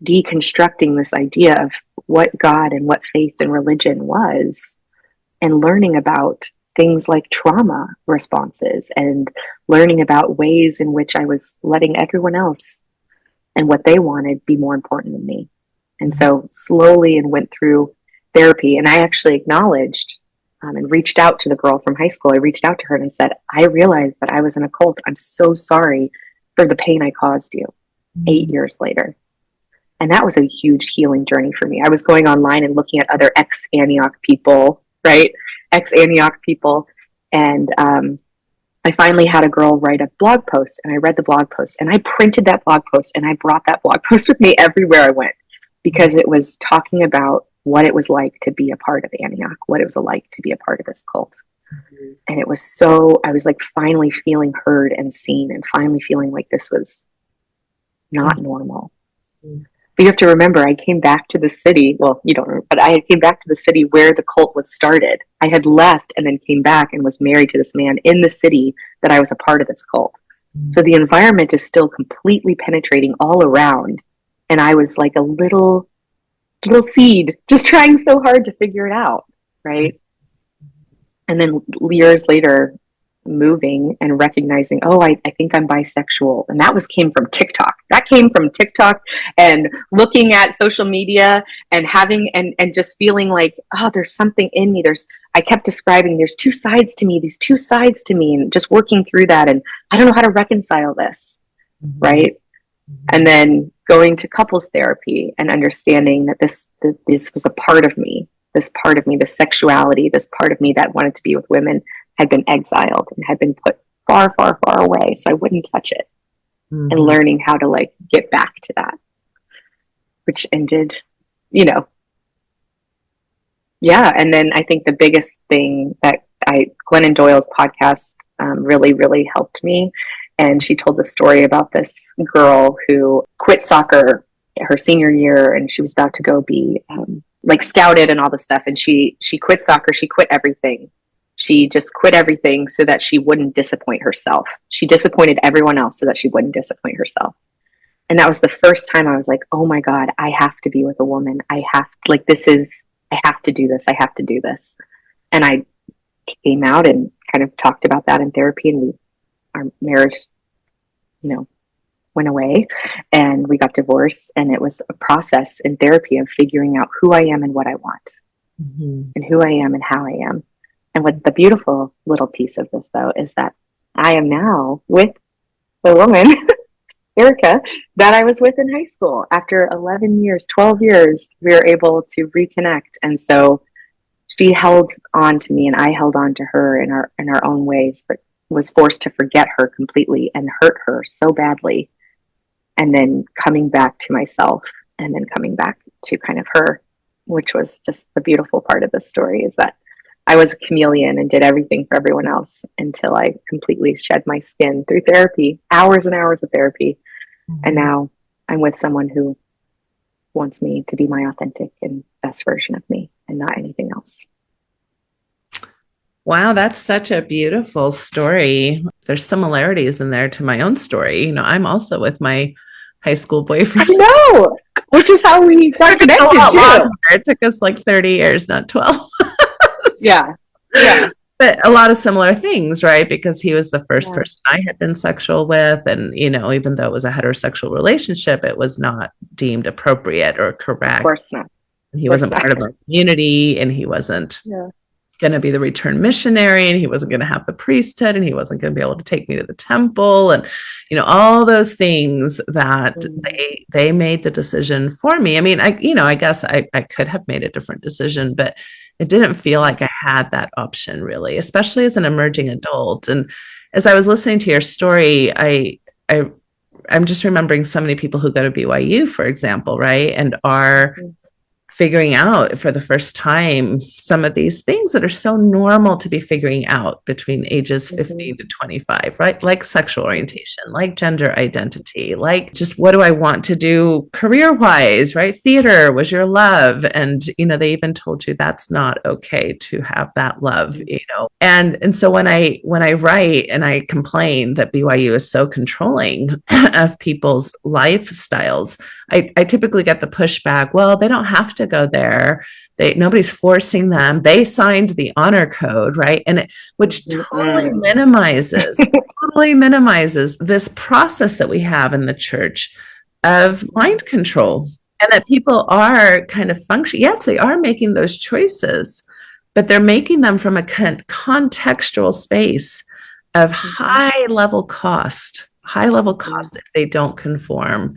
deconstructing this idea of what God and what faith and religion was, and learning about things like trauma responses, and learning about ways in which I was letting everyone else and what they wanted be more important than me. And so slowly, and went through therapy, and I actually acknowledged and reached out to the girl from high school. I reached out to her and I said, I realized that I was in a cult. I'm so sorry for the pain I caused you 8 years later. And that was a huge healing journey for me. I was going online and looking at other ex-Antioch people, right? Ex-Antioch people. And I finally had a girl write a blog post, and I read the blog post, and I printed that blog post, and I brought that blog post with me everywhere I went, because it was talking about what it was like to be a part of Antioch, what it was like to be a part of this cult. Mm-hmm. And it was I was like finally feeling heard and seen, and finally feeling like this was not normal. Mm-hmm. But you have to remember, I came back to the city. Well, you don't remember, but I came back to the city where the cult was started. I had left and then came back and was married to this man in the city that I was a part of this cult. Mm-hmm. So the environment is still completely penetrating all around. And I was like a little seed, just trying so hard to figure it out, right? And then years later, moving and recognizing, oh, I think I'm bisexual. And that came from TikTok. That came from TikTok and looking at social media and having, and just feeling like, oh, there's something in me. I kept describing, there's two sides to me, these two sides to me, and just working through that. And I don't know how to reconcile this, mm-hmm. right? Mm-hmm. And then going to couples therapy and understanding that this was a part of me, this sexuality, this part of me that wanted to be with women, had been exiled and had been put far, far, far away, so I wouldn't touch it. Mm-hmm. And learning how to like get back to that, which ended, yeah. And then I think the biggest thing that Glennon Doyle's podcast really, really helped me. And she told the story about this girl who quit soccer her senior year, and she was about to go be like scouted and all this stuff. And she quit soccer. She quit everything. She just quit everything so that she wouldn't disappoint herself. She disappointed everyone else so that she wouldn't disappoint herself. And that was the first time I was like, oh my God, I have to be with a woman. I have to do this. I have to do this. And I came out and kind of talked about that in therapy, and our marriage, went away, and we got divorced. And it was a process in therapy of figuring out who I am and what I want, mm-hmm. and who I am and how I am. And what the beautiful little piece of this, though, is that I am now with the woman, Erica, that I was with in high school. After 11 years, 12 years, we were able to reconnect. And so she held on to me, and I held on to her in our own ways, but was forced to forget her completely and hurt her so badly. And then coming back to myself, and then coming back to kind of her, which was just the beautiful part of this story, is that I was a chameleon and did everything for everyone else until I completely shed my skin through therapy, hours and hours of therapy. Mm-hmm. And now I'm with someone who wants me to be my authentic and best version of me and not anything else. Wow, that's such a beautiful story. There's similarities in there to my own story. I'm also with my high school boyfriend. I know, which is how we got connected too. It took us like 30 years, not 12. Yeah. But a lot of similar things, right? Because he was the first person I had been sexual with. And, even though it was a heterosexual relationship, it was not deemed appropriate or correct. Of course not. He wasn't part of our community, and he wasn't going to be the returned missionary, and he wasn't going to have the priesthood, and he wasn't going to be able to take me to the temple, and all those things that they made the decision for me. I mean, I guess I could have made a different decision, but it didn't feel like I had that option, really, especially as an emerging adult. And as I was listening to your story, I'm just remembering so many people who go to BYU, for example, right, and are figuring out for the first time some of these things that are so normal to be figuring out between ages 15 to 25, right? Like sexual orientation, like gender identity, like just what do I want to do career-wise, right? Theater was your love. And, they even told you that's not okay to have that love, And so when I write and I complain that BYU is so controlling of people's lifestyles, I typically get the pushback, well, they don't have to go there. Nobody's forcing them. They signed the honor code, right? And which totally minimizes this process that we have in the church of mind control, and that people are kind of functioning. Yes, they are making those choices, but they're making them from a contextual space of high level cost if they don't conform.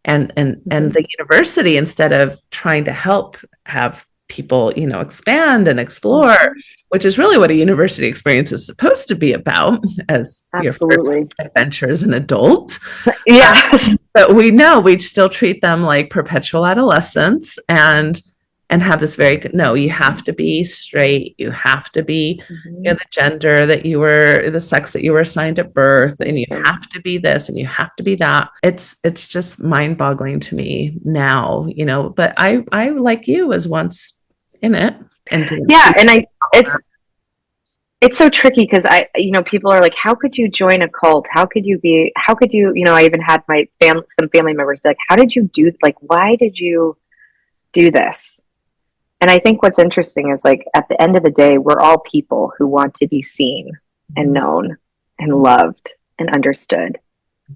And the university, instead of trying to help have people, expand and explore, which is really what a university experience is supposed to be about, as Absolutely. your first adventure as an adult. Yeah. But we still treat them like perpetual adolescents and have this you have to be straight, you have to be the gender that the sex that you were assigned at birth, and you have to be this and you have to be that. It's just mind-boggling to me now, but I like you was once in it. And it's so tricky because people are like, how could you join a cult? How could you, I even had some family members be like, how did you do, like, why did you do this? And I think what's interesting is, like, at the end of the day, we're all people who want to be seen and known and loved and understood.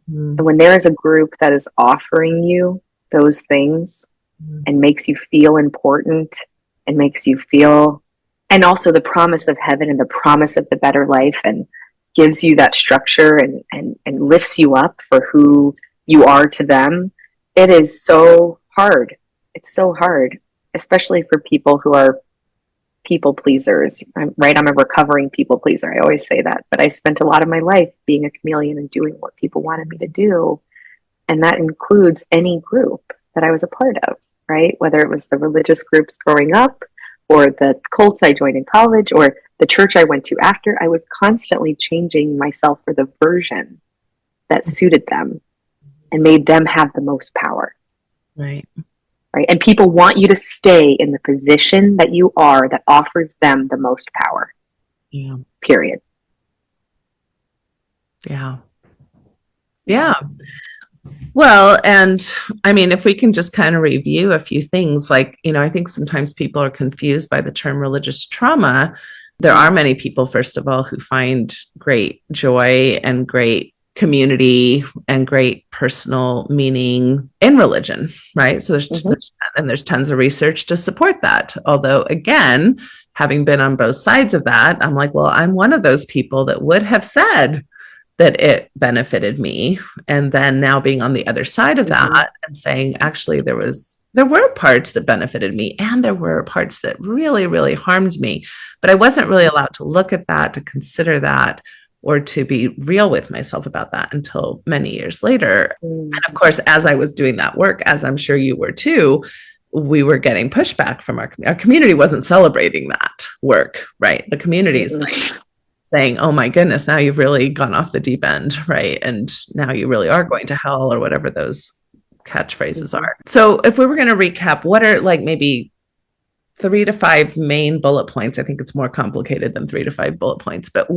And when there is a group that is offering you those things and makes you feel important and makes you feel, and also the promise of heaven and the promise of the better life, and gives you that structure and lifts you up for who you are to them, it is so hard. It's so hard, especially for people who are people pleasers, right? I'm a recovering people pleaser. I always say that, but I spent a lot of my life being a chameleon and doing what people wanted me to do. And that includes any group that I was a part of, right? Whether it was the religious groups growing up, or the cults I joined in college, or the church I went to after, I was constantly changing myself for the version that suited them and made them have the most power. Right. Right. And people want you to stay in the position that you are, that offers them the most power. Yeah. Period. Yeah. Yeah. Well, and I mean, if we can just kind of review a few things, like, I think sometimes people are confused by the term religious trauma. There are many people, first of all, who find great joy and great community and great personal meaning in religion, right? So there's tons of research to support that. Although, again, having been on both sides of that, I'm like, well, I'm one of those people that would have said that it benefited me. And then now being on the other side of that and saying, actually, there were parts that benefited me and there were parts that really, really harmed me. But I wasn't really allowed to look at that, to consider that, or to be real with myself about that until many years later. And of course, as I was doing that work, as I'm sure you were too, we were getting pushback from our community. Wasn't celebrating that work, right? The community is like saying, oh my goodness, now you've really gone off the deep end, right? And now you really are going to hell, or whatever those catchphrases are. So if we were going to recap, what are like maybe 3 to 5 main bullet points? I think it's more complicated than 3 to 5 bullet points, but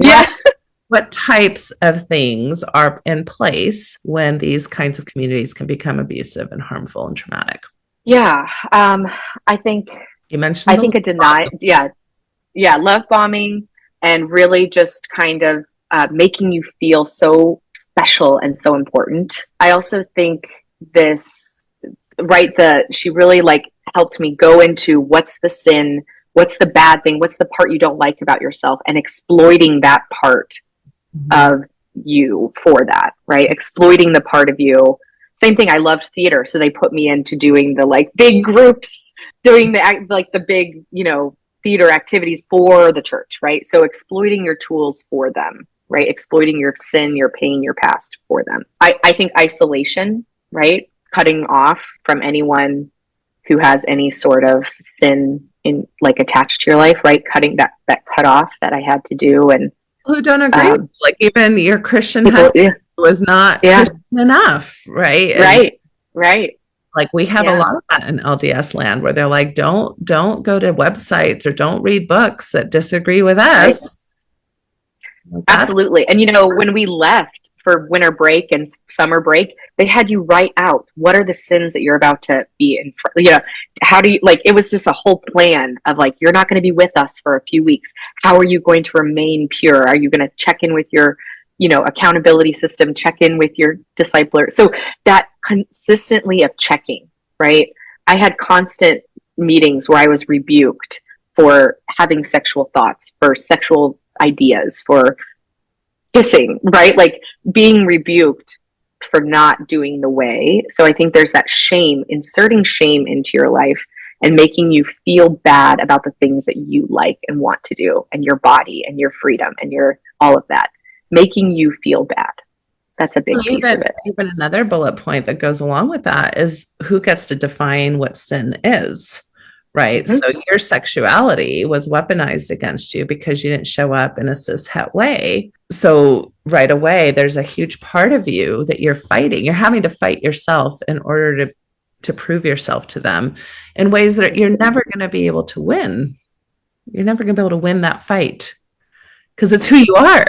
what types of things are in place when these kinds of communities can become abusive and harmful and traumatic? Yeah. I think you mentioned, love bombing, and really just kind of making you feel so special and so important. I also think she really helped me go into what's the sin, what's the bad thing, what's the part you don't like about yourself, and exploiting that part of you for that, right? Exploiting the part of you. Same thing. I loved theater, so they put me into doing the big groups, doing the big, theater activities for the church, right? So exploiting your tools for them, right? Exploiting your sin, your pain, your past for them. I think isolation, right? Cutting off from anyone who has any sort of sin in attached to your life, right? Cutting that cut off that I had to do. And who don't agree, even your Christian husband was not Christian enough, right? Right. We have a lot of that in LDS land, where they're like, don't go to websites or don't read books that disagree with us. Right. Absolutely. And when we left for winter break and summer break, they had you write out, what are the sins that you're about to be in front, how do you, it was just a whole plan of you're not going to be with us for a few weeks. How are you going to remain pure? Are you going to check in with your accountability system, check in with your discipler? So that consistently of checking, right? I had constant meetings where I was rebuked for having sexual thoughts, for sexual ideas, for kissing, right? Being rebuked for not doing the way. So I think there's that shame, inserting shame into your life and making you feel bad about the things that you like and want to do, and your body and your freedom and your all of that, making you feel bad. That's a big piece of it. Even another bullet point that goes along with that is who gets to define what sin is, right? Mm-hmm. So your sexuality was weaponized against you because you didn't show up in a cishet way. So right away, there's a huge part of you that you're fighting. You're having to fight yourself in order to prove yourself to them in ways that you're never going to be able to win. You're never going to be able to win that fight because it's who you are.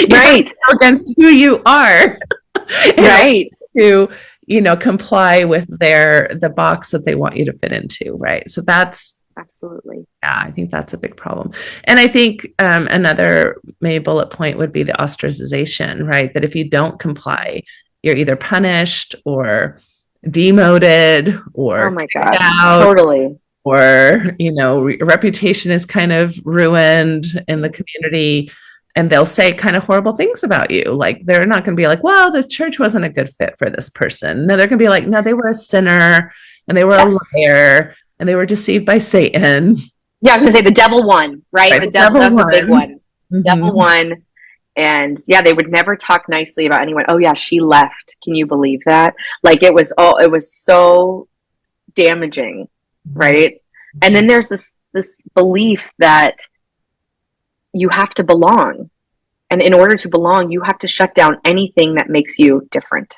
Right. Against who you are. Right. To, comply with the box that they want you to fit into. Right. So that's absolutely. Yeah, I think that's a big problem. And I think another maybe bullet point would be the ostracization, right? That if you don't comply, you're either punished or demoted or oh my God, totally. Or, reputation is kind of ruined in the community. And they'll say kind of horrible things about you. Like, they're not going to be like, well, the church wasn't a good fit for this person. No, they're going to be like, no, they were a sinner and they were a liar and they were deceived by Satan. Yeah, I was going to say the devil won, right? The devil that's a big one. Mm-hmm. Devil won. And yeah, they would never talk nicely about anyone. Oh yeah, she left. Can you believe that? Like, it was so damaging, right? And then there's this belief that you have to belong. And in order to belong, you have to shut down anything that makes you different.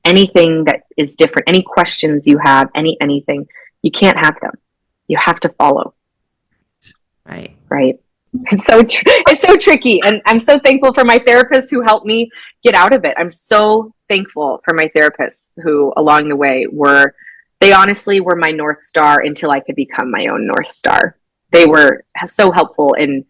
Anything that is different, any questions you have, anything, you can't have them. You have to follow. Right. Right. It's so tricky. And I'm so thankful for my therapists who helped me get out of it. I'm so thankful for my therapists who along the way they honestly were my North Star until I could become my own North Star. They were so helpful in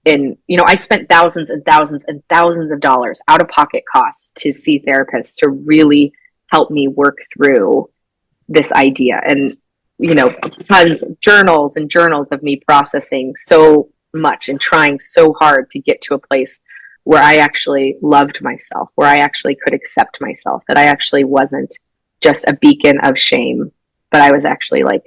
I spent thousands and thousands and thousands of dollars out of pocket costs to see therapists to really help me work through this idea. And, tons of journals and journals of me processing so much and trying so hard to get to a place where I actually loved myself, where I actually could accept myself, that I actually wasn't just a beacon of shame, but I was actually like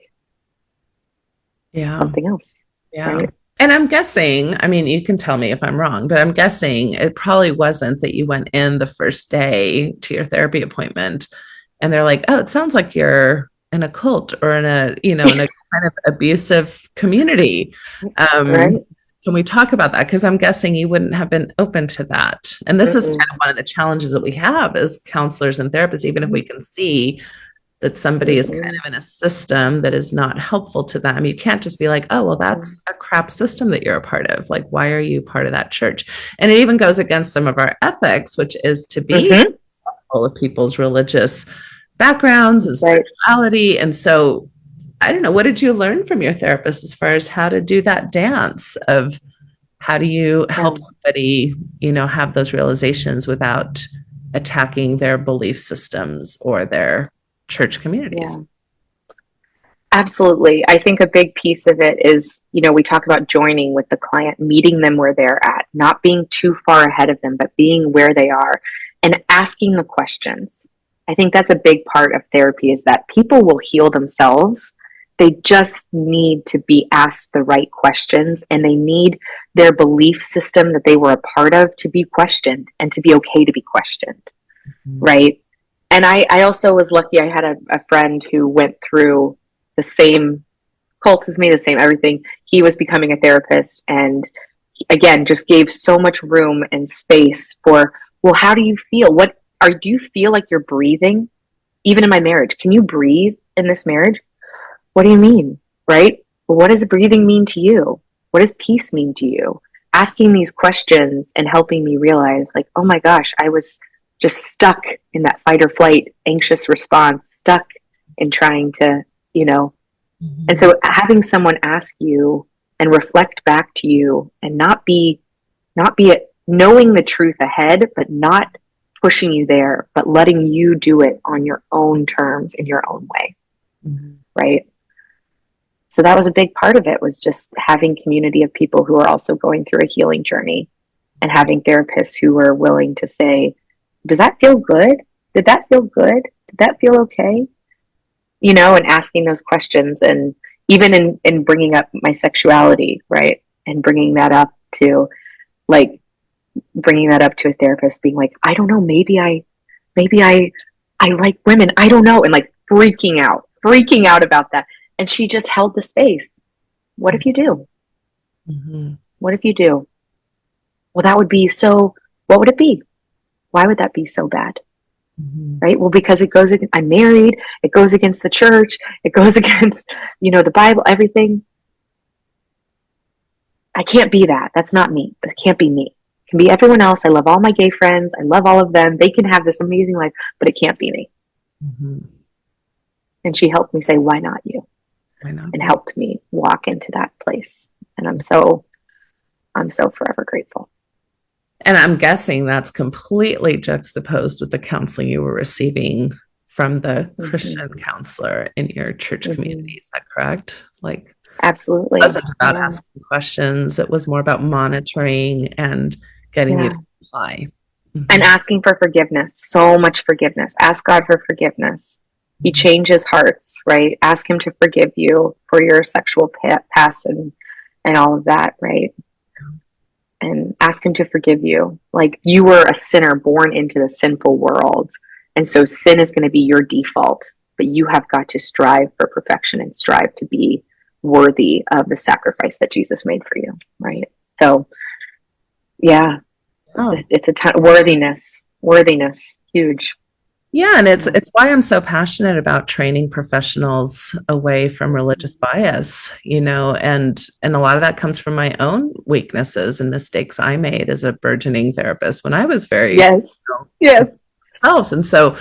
something else. Yeah. Right? And I'm guessing, you can tell me if I'm wrong, but I'm guessing it probably wasn't that you went in the first day to your therapy appointment and they're like, oh, it sounds like you're in a cult or in a kind of abusive community. Right. Can we talk about that? Because I'm guessing you wouldn't have been open to that. And this is kind of one of the challenges that we have as counselors and therapists, even if we can see that somebody is kind of in a system that is not helpful to them. You can't just be like, oh, well, that's a crap system that you're a part of. Like, why are you part of that church? And it even goes against some of our ethics, which is to be respectful of people's religious backgrounds and spirituality. And so, I don't know, what did you learn from your therapist as far as how to do that dance of how do you help somebody, have those realizations without attacking their belief systems or their church communities? Yeah. Absolutely. I think a big piece of it is, we talk about joining with the client, meeting them where they're at, not being too far ahead of them, but being where they are and asking the questions. I think that's a big part of therapy, is that people will heal themselves. They just need to be asked the right questions, and they need their belief system that they were a part of to be questioned and to be okay to be questioned. Right. And I also was lucky. I had a friend who went through the same cult as me, the same everything. He was becoming a therapist, and again, just gave so much room and space for, well, how do you feel? Do you feel like you're breathing? Even in my marriage, can you breathe in this marriage? What do you mean? Right? Well, what does breathing mean to you? What does peace mean to you? Asking these questions and helping me realize, like, oh my gosh, I was just stuck in that fight or flight, anxious response, stuck in trying to, and so having someone ask you and reflect back to you and not be knowing the truth ahead, but not pushing you there, but letting you do it on your own terms in your own way. Right. So that was a big part of it, was just having community of people who are also going through a healing journey, and having therapists who are willing to say, does that feel good? Did that feel good? Did that feel okay? You know, and asking those questions, and even in bringing up my sexuality, right? And bringing that up to like, bringing that up to a therapist, being like, I don't know, maybe I like women. I don't know. And like freaking out about that. And she just held the space. What if you do? Mm-hmm. What if you do? Well, that would be so, what would it be? Why would that be so bad? Mm-hmm. Right? Well, because it goes, I'm married, it goes against the church, it goes against, you know, the Bible, everything. I can't be that. That's not me. That can't be me. It can be everyone else. I love all my gay friends. I love all of them. They can have this amazing life, but it can't be me. Mm-hmm. And she helped me say, why not you? Why not? And helped me walk into that place. And I'm so forever grateful. And I'm guessing that's completely juxtaposed with the counseling you were receiving from the Christian counselor in your church community. Is that correct? Like, absolutely. It wasn't about asking questions. It was more about monitoring and getting you to apply. Mm-hmm. And asking for forgiveness. So much forgiveness. Ask God for forgiveness. He changes hearts, right? Ask him to forgive you for your sexual past and all of that, right? And ask him to forgive you. Like, you were a sinner born into the sinful world. And so sin is going to be your default, but you have got to strive for perfection and strive to be worthy of the sacrifice that Jesus made for you, right? So, yeah, it's a ton. Worthiness, huge. Yeah, and it's why I'm so passionate about training professionals away from religious bias, you know, and a lot of that comes from my own weaknesses and mistakes I made as a burgeoning therapist when I was very self. And so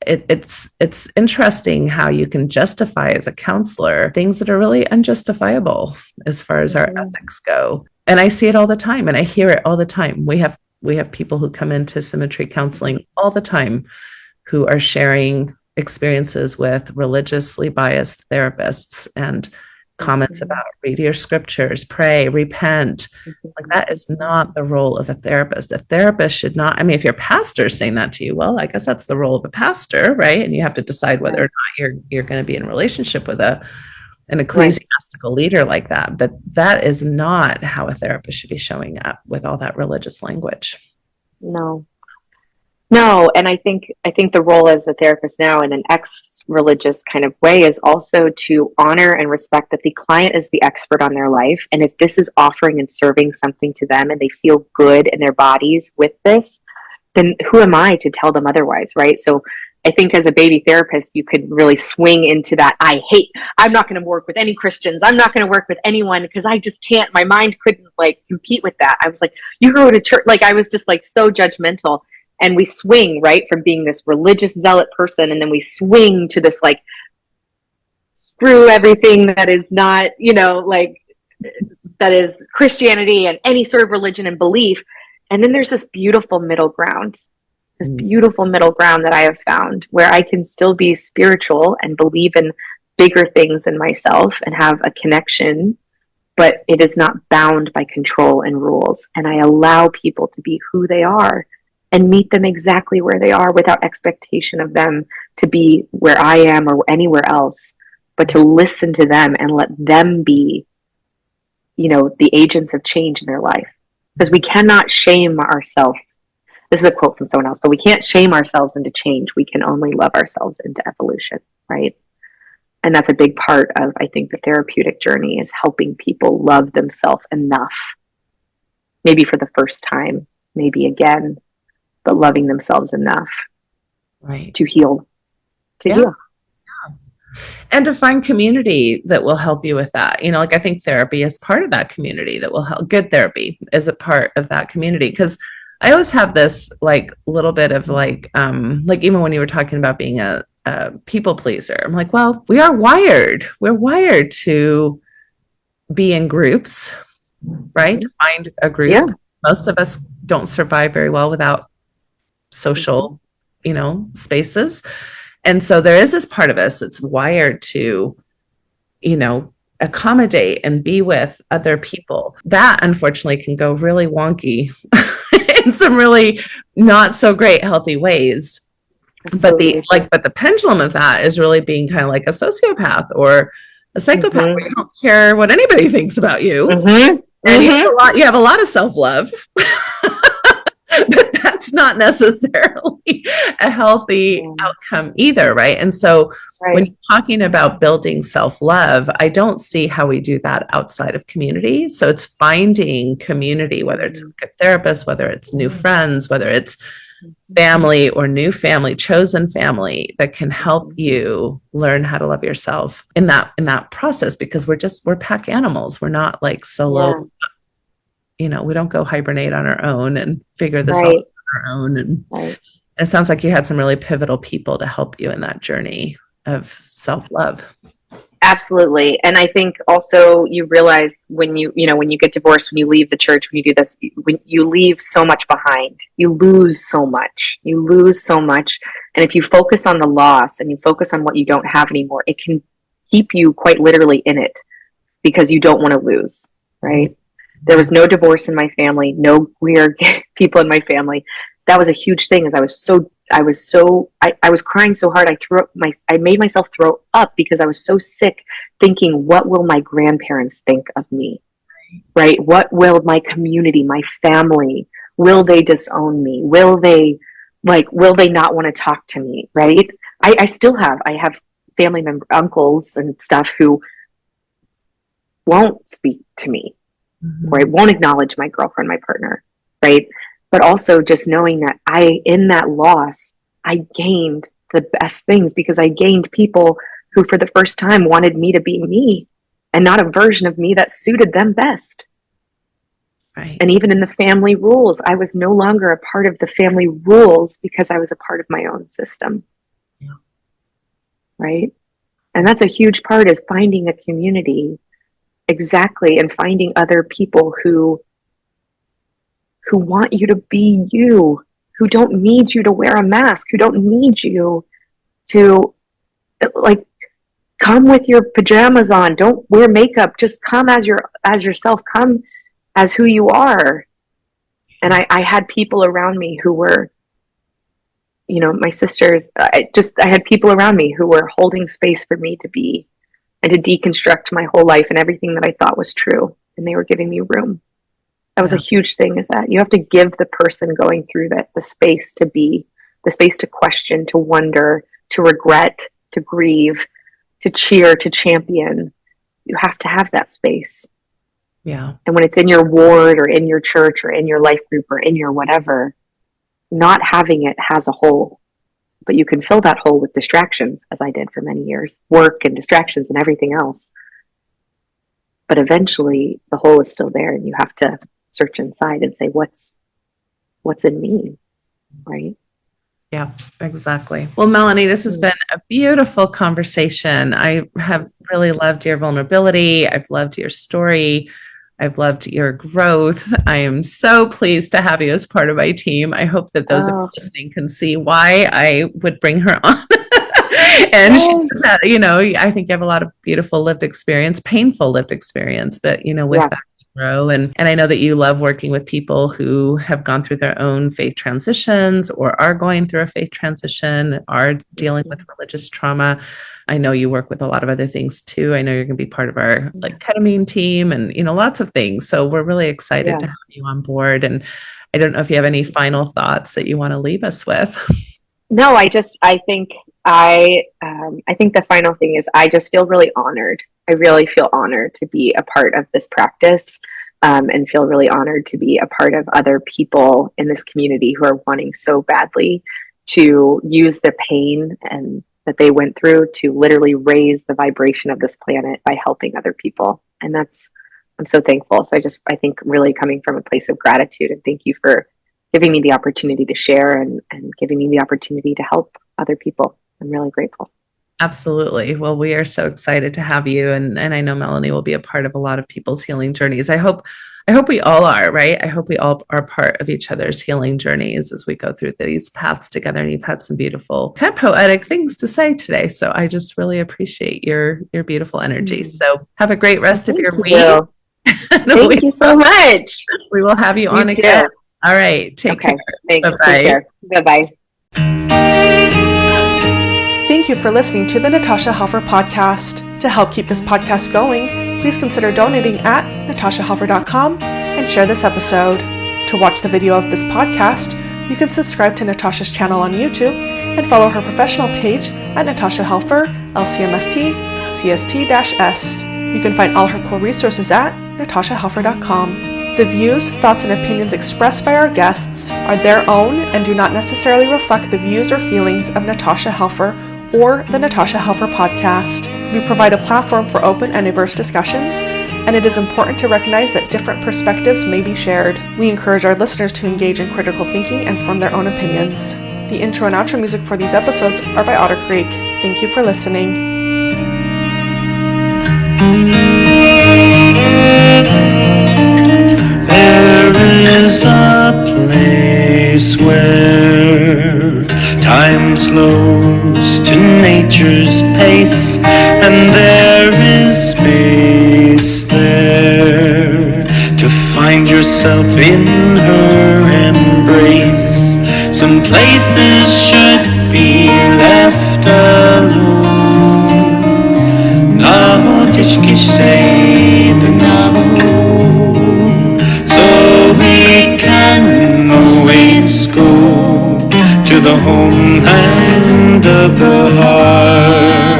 it's interesting how you can justify as a counselor things that are really unjustifiable as far as our ethics go. And I see it all the time, and I hear it all the time. We have people who come into Symmetry counseling all the time who are sharing experiences with religiously biased therapists and comments about read your scriptures, pray, repent. Like, that is not the role of a therapist. A therapist should not, I mean, if your pastor is saying that to you, well, I guess that's the role of a pastor, right? And you have to decide whether or not you're going to be in relationship with an ecclesiastical leader like that. But that is not how a therapist should be showing up with all that religious language. No. And I think the role as a therapist now in an ex-religious kind of way is also to honor and respect that the client is the expert on their life. And if this is offering and serving something to them and they feel good in their bodies with this, then who am I to tell them otherwise, right? So I think as a baby therapist, you could really swing into that. I'm not going to work with any Christians. I'm not going to work with anyone because I just can't. My mind couldn't like compete with that. I was like, you go to church. Like, I was just like so judgmental. And we swing, right, from being this religious zealot person. And then we swing to this like, screw everything that is not, you know, like, that is Christianity and any sort of religion and belief. And then there's this beautiful middle ground. This beautiful middle ground that I have found where I can still be spiritual and believe in bigger things than myself and have a connection, but it is not bound by control and rules. And I allow people to be who they are and meet them exactly where they are without expectation of them to be where I am or anywhere else, but to listen to them and let them be, you know, the agents of change in their life. Because we cannot shame ourselves. This is a quote from someone else, but we can't shame ourselves into change. We can only love ourselves into evolution, right? And that's a big part of, I think, the therapeutic journey is helping people love themselves enough, maybe for the first time, maybe again, but loving themselves enough to heal, heal. And to find community that will help you with that. You know, like, I think therapy is part of that community that will help. Good therapy is a part of that community. Because I always have this like little bit of like even when you were talking about being a people pleaser, I'm like, well, we're wired to be in groups, right? Find a group. Yeah. Most of us don't survive very well without social, you know, spaces. And so there is this part of us that's wired to, you know, accommodate and be with other people. That unfortunately can go really wonky in some really not so great healthy ways. Absolutely. But the pendulum of that is really being kind of like a sociopath or a psychopath, where you don't care what anybody thinks about you. And you have a lot of self-love. But that's not necessarily a healthy outcome either, right? And so when you're talking about building self-love, I don't see how we do that outside of community. So it's finding community, whether it's a good therapist, whether it's new friends, whether it's family or new family, chosen family, that can help you learn how to love yourself in that process, because we're pack animals. We're not like solo. We don't go hibernate on our own and figure this out on our own. And it sounds like you had some really pivotal people to help you in that journey of self-love. Absolutely. And I think also you realize when you get divorced, when you leave the church, when you do this, when you leave so much behind, you lose so much. And if you focus on the loss and you focus on what you don't have anymore, it can keep you quite literally in it, because you don't want to lose, right? There was no divorce in my family, no queer people in my family. That was a huge thing. I was crying so hard. I made myself throw up because I was so sick, thinking, what will my grandparents think of me? Right? What will my community, my family, will they disown me? Will they not want to talk to me? Right? I have family uncles and stuff who won't speak to me. Right? Won't acknowledge my girlfriend, my partner, right? But also just knowing that in that loss, I gained the best things, because I gained people who for the first time wanted me to be me and not a version of me that suited them best. Right. And even in the family rules, I was no longer a part of the family rules because I was a part of my own system. Yeah. Right? And that's a huge part, is finding a community. Exactly. And finding other people who want you to be you, who don't need you to wear a mask, who don't need you to come with your pajamas on, don't wear makeup, just come as yourself, come as who you are. And I had people around me who were, my sisters, I had people around me who were holding space for me to be and to deconstruct my whole life and everything that I thought was true. And they were giving me room. That was a huge thing, is that you have to give the person going through that the space to be, the space to question, to wonder, to regret, to grieve, to cheer, to champion. You have to have that space. Yeah. And when it's in your ward or in your church or in your life group or in your whatever, not having it has a hole. But you can fill that hole with distractions, as I did for many years, work and distractions and everything else. But eventually the hole is still there, and you have to search inside and say, what's in me, right? Yeah, exactly. Well, Melanie, this has been a beautiful conversation. I have really loved your vulnerability. I've loved your story. I've loved your growth. I am so pleased to have you as part of my team. I hope that those of you listening can see why I would bring her on. And she's, I think you have a lot of beautiful lived experience, painful lived experience, but with that you grow. And I know that you love working with people who have gone through their own faith transitions or are going through a faith transition, are dealing with religious trauma. I know you work with a lot of other things too. I know you're going to be part of our ketamine team and, lots of things. So we're really excited to have you on board. And I don't know if you have any final thoughts that you want to leave us with. No, I think the final thing is I just feel really honored. I really feel honored to be a part of this practice, and feel really honored to be a part of other people in this community who are wanting so badly to use the pain and that they went through to literally raise the vibration of this planet by helping other people. And I'm so thankful. So I think really coming from a place of gratitude, and thank you for giving me the opportunity to share and giving me the opportunity to help other people. I'm really grateful. Absolutely. Well, we are so excited to have you. And I know Melanie will be a part of a lot of people's healing journeys. I hope we all are, right? I hope we all are part of each other's healing journeys as we go through these paths together. And you've had some beautiful, kind of poetic things to say today. So I just really appreciate your beautiful energy. So have a great rest of your week. Thank you so much. We will have you on too. again. All right. Take care. Thanks. Bye-bye. Take care. Bye-bye. Thank you for listening to the Natasha Helfer Podcast. To help keep this podcast going, please consider donating at natashahelfer.com and share this episode. To watch the video of this podcast, you can subscribe to Natasha's channel on YouTube and follow her professional page at Natasha Helfer, LCMFT, CST-S. You can find all her cool resources at natashahelfer.com. The views, thoughts, and opinions expressed by our guests are their own and do not necessarily reflect the views or feelings of Natasha Helfer or the Natasha Helfer Podcast. We provide a platform for open and diverse discussions, and it is important to recognize that different perspectives may be shared. We encourage our listeners to engage in critical thinking and form their own opinions. The intro and outro music for these episodes are by Otter Creek. Thank you for listening. There is a place where time slows to nature's pace, and there is space there to find yourself in her embrace. Some places should be left alone. Now tishki say the so we can always go to the homeland of the heart.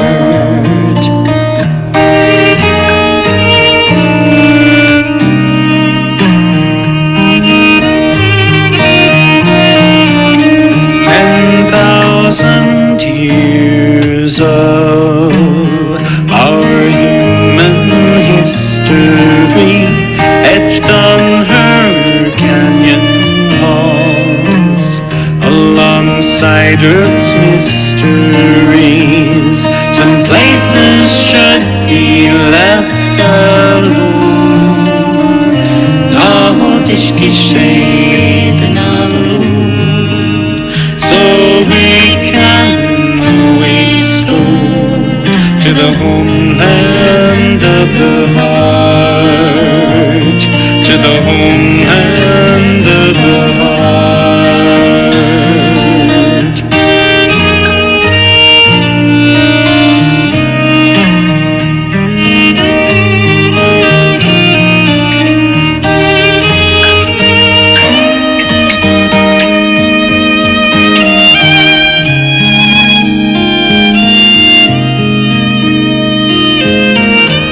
10,000 years of our human history etched on her canyon walls, alongside Earth's mysteries. Some places should be left alone. So we can always go to the homeland of the heart. To the homeland of the heart.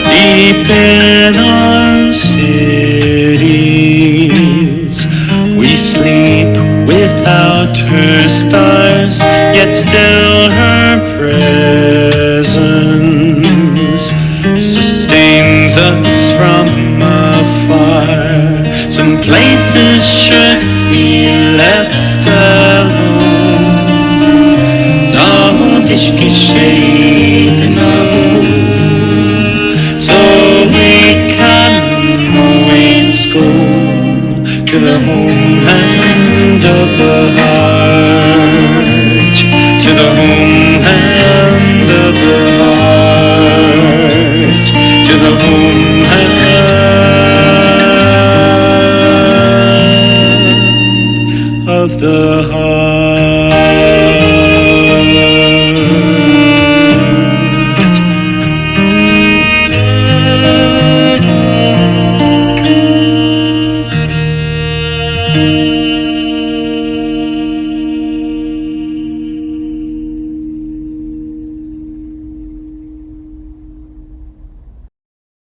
Deep in our cities, we sleep without her stars, yet still her presence sustains us from afar. Some places should be left alone. So we can always go to the homeland of the heart. To the homeland of the heart. To the homeland of the heart.